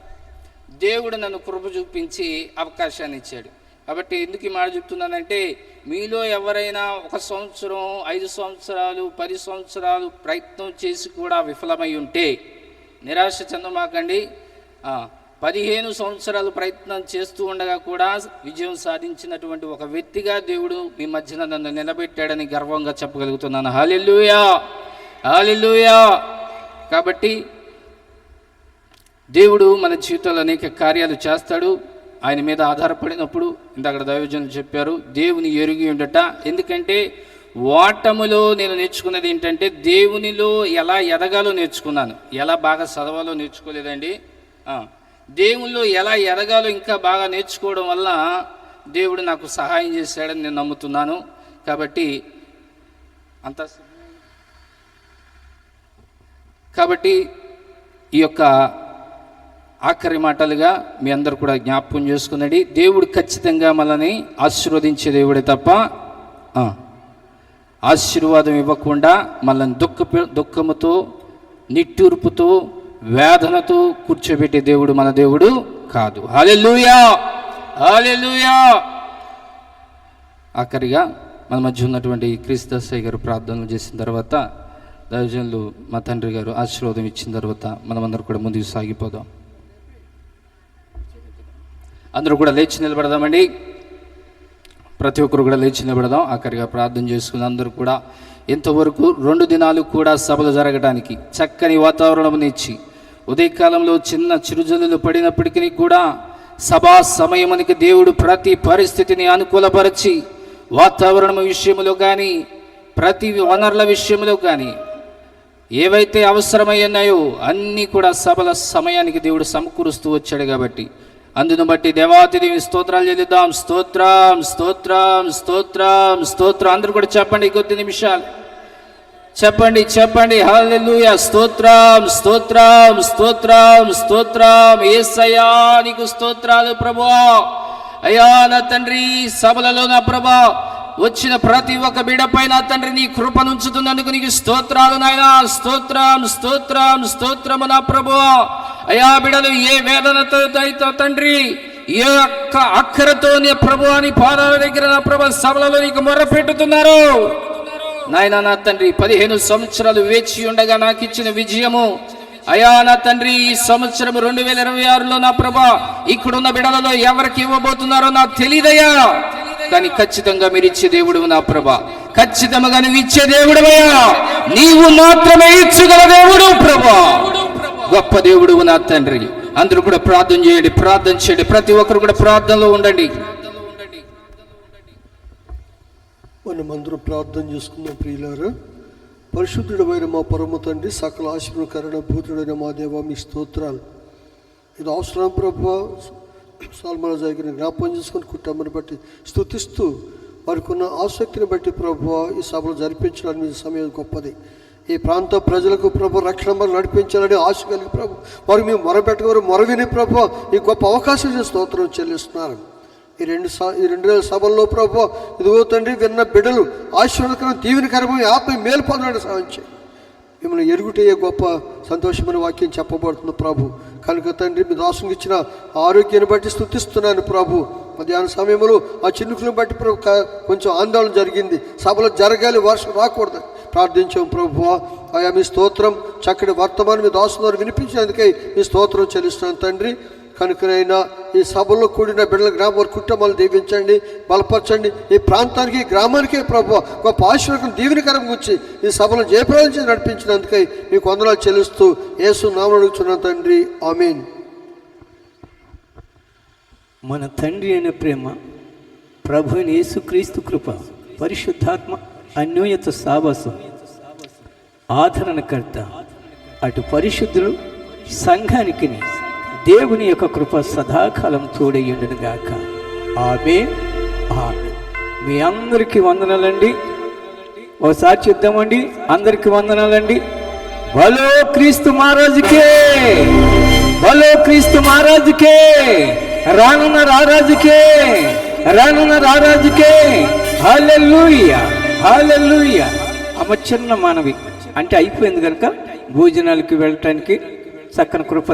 దేవుడు నన్ను కృప చూపించి అవకాశాన్ని ఇచ్చాడు. కాబట్టి ఎందుకు ఈ మాట చెప్తున్నానంటే, మీలో ఎవరైనా 1 సంవత్సరం, 5 సంవత్సరాలు, 10 సంవత్సరాలు ప్రయత్నం చేసి కూడా విఫలమై ఉంటే నిరాశ చెందమాకండి. 15 సంవత్సరాలు ప్రయత్నం చేస్తూ ఉండగా కూడా విజయం సాధించినటువంటి ఒక వ్యక్తిగా దేవుడు మీ మధ్యన నన్ను నిలబెట్టాడని గర్వంగా చెప్పగలుగుతున్నాను. హల్లెలూయా, హల్లెలూయా. కాబట్టి దేవుడు మన జీవితంలో అనేక కార్యాలు చేస్తాడు. ఆయన మీద ఆధారపడినప్పుడు, ఇందాక దైవజనులు చెప్పారు, దేవుని ఎరిగి ఉండట. ఎందుకంటే ఓటములో నేను నేర్చుకున్నది ఏంటంటే, దేవునిలో ఎలా ఎదగాలో నేర్చుకున్నాను. ఎలా బాగా చదవాలో నేర్చుకోలేదండి. దేవునిలో ఎలా ఎదగాలో ఇంకా బాగా నేర్చుకోవడం వల్ల దేవుడు నాకు సహాయం చేశాడని నేను నమ్ముతున్నాను. కాబట్టి ఈ యొక్క ఆఖరి మాటలుగా మీ అందరు కూడా జ్ఞాపకం చేసుకున్నది, దేవుడు ఖచ్చితంగా మనల్ని ఆశీర్వదించే దేవుడే తప్ప ఆశీర్వాదం ఇవ్వకుండా మనల్ని దుఃఖముతో, నిట్టూర్పుతో, వేదనతో కూర్చోబెట్టే దేవుడు మన దేవుడు కాదు. హల్లెలూయా, హల్లెలూయా. ఆఖరిగా మన మధ్య ఉన్నటువంటి క్రీస్తుదాసయ్య గారు ప్రార్థనలు చేసిన తర్వాత, దైవజనులు మా తండ్రి గారు ఆశీర్వాదం ఇచ్చిన తర్వాత మనమందరం కూడా ముందుకు సాగిపోదాం. అందరూ కూడా లేచి నిలబడదామండి. ప్రతి ఒక్కరు కూడా లేచి నిలబడదాం. ఆఖరిగా ప్రార్థన చేసుకుని అందరూ కూడా ఇంతవరకు 2 దినాలు కూడా సభలు జరగడానికి చక్కని వాతావరణం ఇచ్చి, ఉదయకాలంలో చిన్న చిరుజల్లులు పడినప్పటికీ కూడా సభా సమయమునికి దేవుడు ప్రతి పరిస్థితిని అనుకూలపరిచి, వాతావరణం విషయంలో కానీ, ప్రతి వనరుల విషయంలో కానీ ఏవైతే అవసరమయ్యాయో అన్నీ కూడా సభల సమయానికి దేవుడు సమకూరుస్తూ వచ్చాడు. కాబట్టి అందును బట్టి దేవాతి దేవి స్తోత్రాలు చెల్లిద్దాం. స్తోత్రం, స్తోత్రం, స్తోత్రం, స్తోత్రం. అందరూ కూడా చెప్పండి, కొద్ది నిమిషాలు చెప్పండి. హల్లెలూయా. స్తోత్రం, స్తోత్రం, స్తోత్రం, స్తోత్రం. యేసయ్యా నీకు స్తోత్రాలు ప్రభువా. అయ్యా నా తండ్రి, సభలలో నా ప్రభా వచ్చిన ప్రతి ఒక్క బిడ్డపై నా తండ్రి నీ కృపను ఉంచుతున్నందుకు నీకు స్తోత్రాలు నాయనా. స్తోత్రం, స్తోత్రం, స్తోత్రము నా ప్రభువా. అయ్యా బిడ్డలు ఏ వేదనతో దయతో తండ్రి, ఏ ఒక్క అక్కరతో నీ ప్రభువా నీ పాదాల దగ్గర నా ప్రభా సభలలో నీకు మొర్ర పెట్టుతున్నారు నాయనా. నా తండ్రి 15 సంవత్సరాలు వేచి ఉండగా నాకు ఇచ్చిన విజయము అయా నా తండ్రి, ఈ సంవత్సరం 2026లో నా ప్రభా ఇక్కడున్న బిడ్డలలో ఎవరికి ఇవ్వబోతున్నారో నాకు తెలియదయ్యా. కానీ ఖచ్చితంగా మీరు ఇచ్చే దేవుడు నా ప్రభా, ఖచ్చితంగా నువ్వు ఇచ్చే దేవుడువయ్యా. నీవు మాత్రమే ఇచ్చగల దేవుడు ప్రభా, గొప్ప దేవుడు నా తండ్రి. అందరూ కూడా ప్రార్థన చేయండి. ప్రతి ఒక్కరు కూడా ప్రార్థనలో ఉండండి. మనమందరం ప్రార్థన చేసుకుందాం. ప్రియులారా, పరిశుద్ధుడమైన మా పరమ తండ్రి, సకల ఆశీర్వకరణ భూతుడైన మా దేవ మీ స్తోత్రాలు. ఇది అవసరం ప్రభువా. సాల్మరాజు గారిని జ్ఞాపకం చేసుకుని కుటుంబాన్ని బట్టి స్తుతిస్తూ వారికి ఉన్న ఆసక్తిని బట్టి ప్రభువా ఈ సభలు జరిపించడానికి మీ సమయం గొప్పది. ఈ ప్రాంత ప్రజలకు ప్రభు రక్షణ మరి నడిపించాలని ఆశ కలిగి ప్రభు వారికి మేము మొరపెట్టుకోరు మొరవిని ప్రభు ఈ గొప్ప అవకాశం స్తోత్రం చెల్లిస్తున్నారు. ఈ రెండు సభల్లో ప్రభు ఇదిగో తండ్రి విన్న బిడ్డలు ఆశీర్వాదకరం దీవెనకరమైన ఆత్మ మేలు పొందడానికి సహాయం చేయి. మిమ్మల్ని ఎరుగుటే గొప్ప సంతోషమైన వాక్యం చెప్పబడుతుంది ప్రభు. కనుక తండ్రి మీ దాసునికి ఇచ్చిన ఆరోగ్యాన్ని బట్టి స్తుతిస్తున్నాను ప్రభు. మధ్యాహ్న సమయంలో ఆ చినుకులను బట్టి ప్రభు కొంచెం ఆందోళన జరిగింది. సభలో జరగాలి, వర్షం రాకూడదు ప్రార్థించాం ప్రభు. ఆయా మీ స్తోత్రం, చక్కటి వర్తమానం మీ దాసు ద్వారా వినిపించినందుకై మీ స్తోత్రం చెల్లిస్తున్నాను తండ్రి. కనుకనైనా ఈ సభలో కూడిన బిడ్డల గ్రామ కుటుంబాలు దీవించండి, బలపరచండి. ఈ ప్రాంతానికి, గ్రామానికే ప్రభు గొప్ప ఆశీర్వాదం దీవెనకరం గురించి ఈ సభలో జయప్రదం నడిపించినందుకై మీకు వందనాలు చెల్లిస్తూ యేసు నామమున అడుగుచున్నాను తండ్రి, ఆమేన్. మన తండ్రి అయిన ప్రేమ, ప్రభు అయిన యేసుక్రీస్తు కృప, పరిశుద్ధాత్మ అన్యోన్యత సావాసం, ఆదరణకర్త అటు పరిశుద్ధులు సంఘానికి దేవుని యొక్క కృప సదాకాలం తోడయ్యుండును గాక. ఆమేన్, ఆమేన్. మీ అందరికీ వందనాలండి. ఒకసారి చెప్దామండి, అందరికీ వందనాలండి. బలో క్రీస్తు మహారాజుకే, బలో క్రీస్తు మహారాజుకే, రానున్న రారాజుకే, రానున్న రారాజుకే. హల్లెలూయా, హల్లెలూయా. అమ్మ చిన్న మానవి అంటే అయిపోయింది కనుక భోజనాలకి వెళ్ళటానికి చక్కని కృప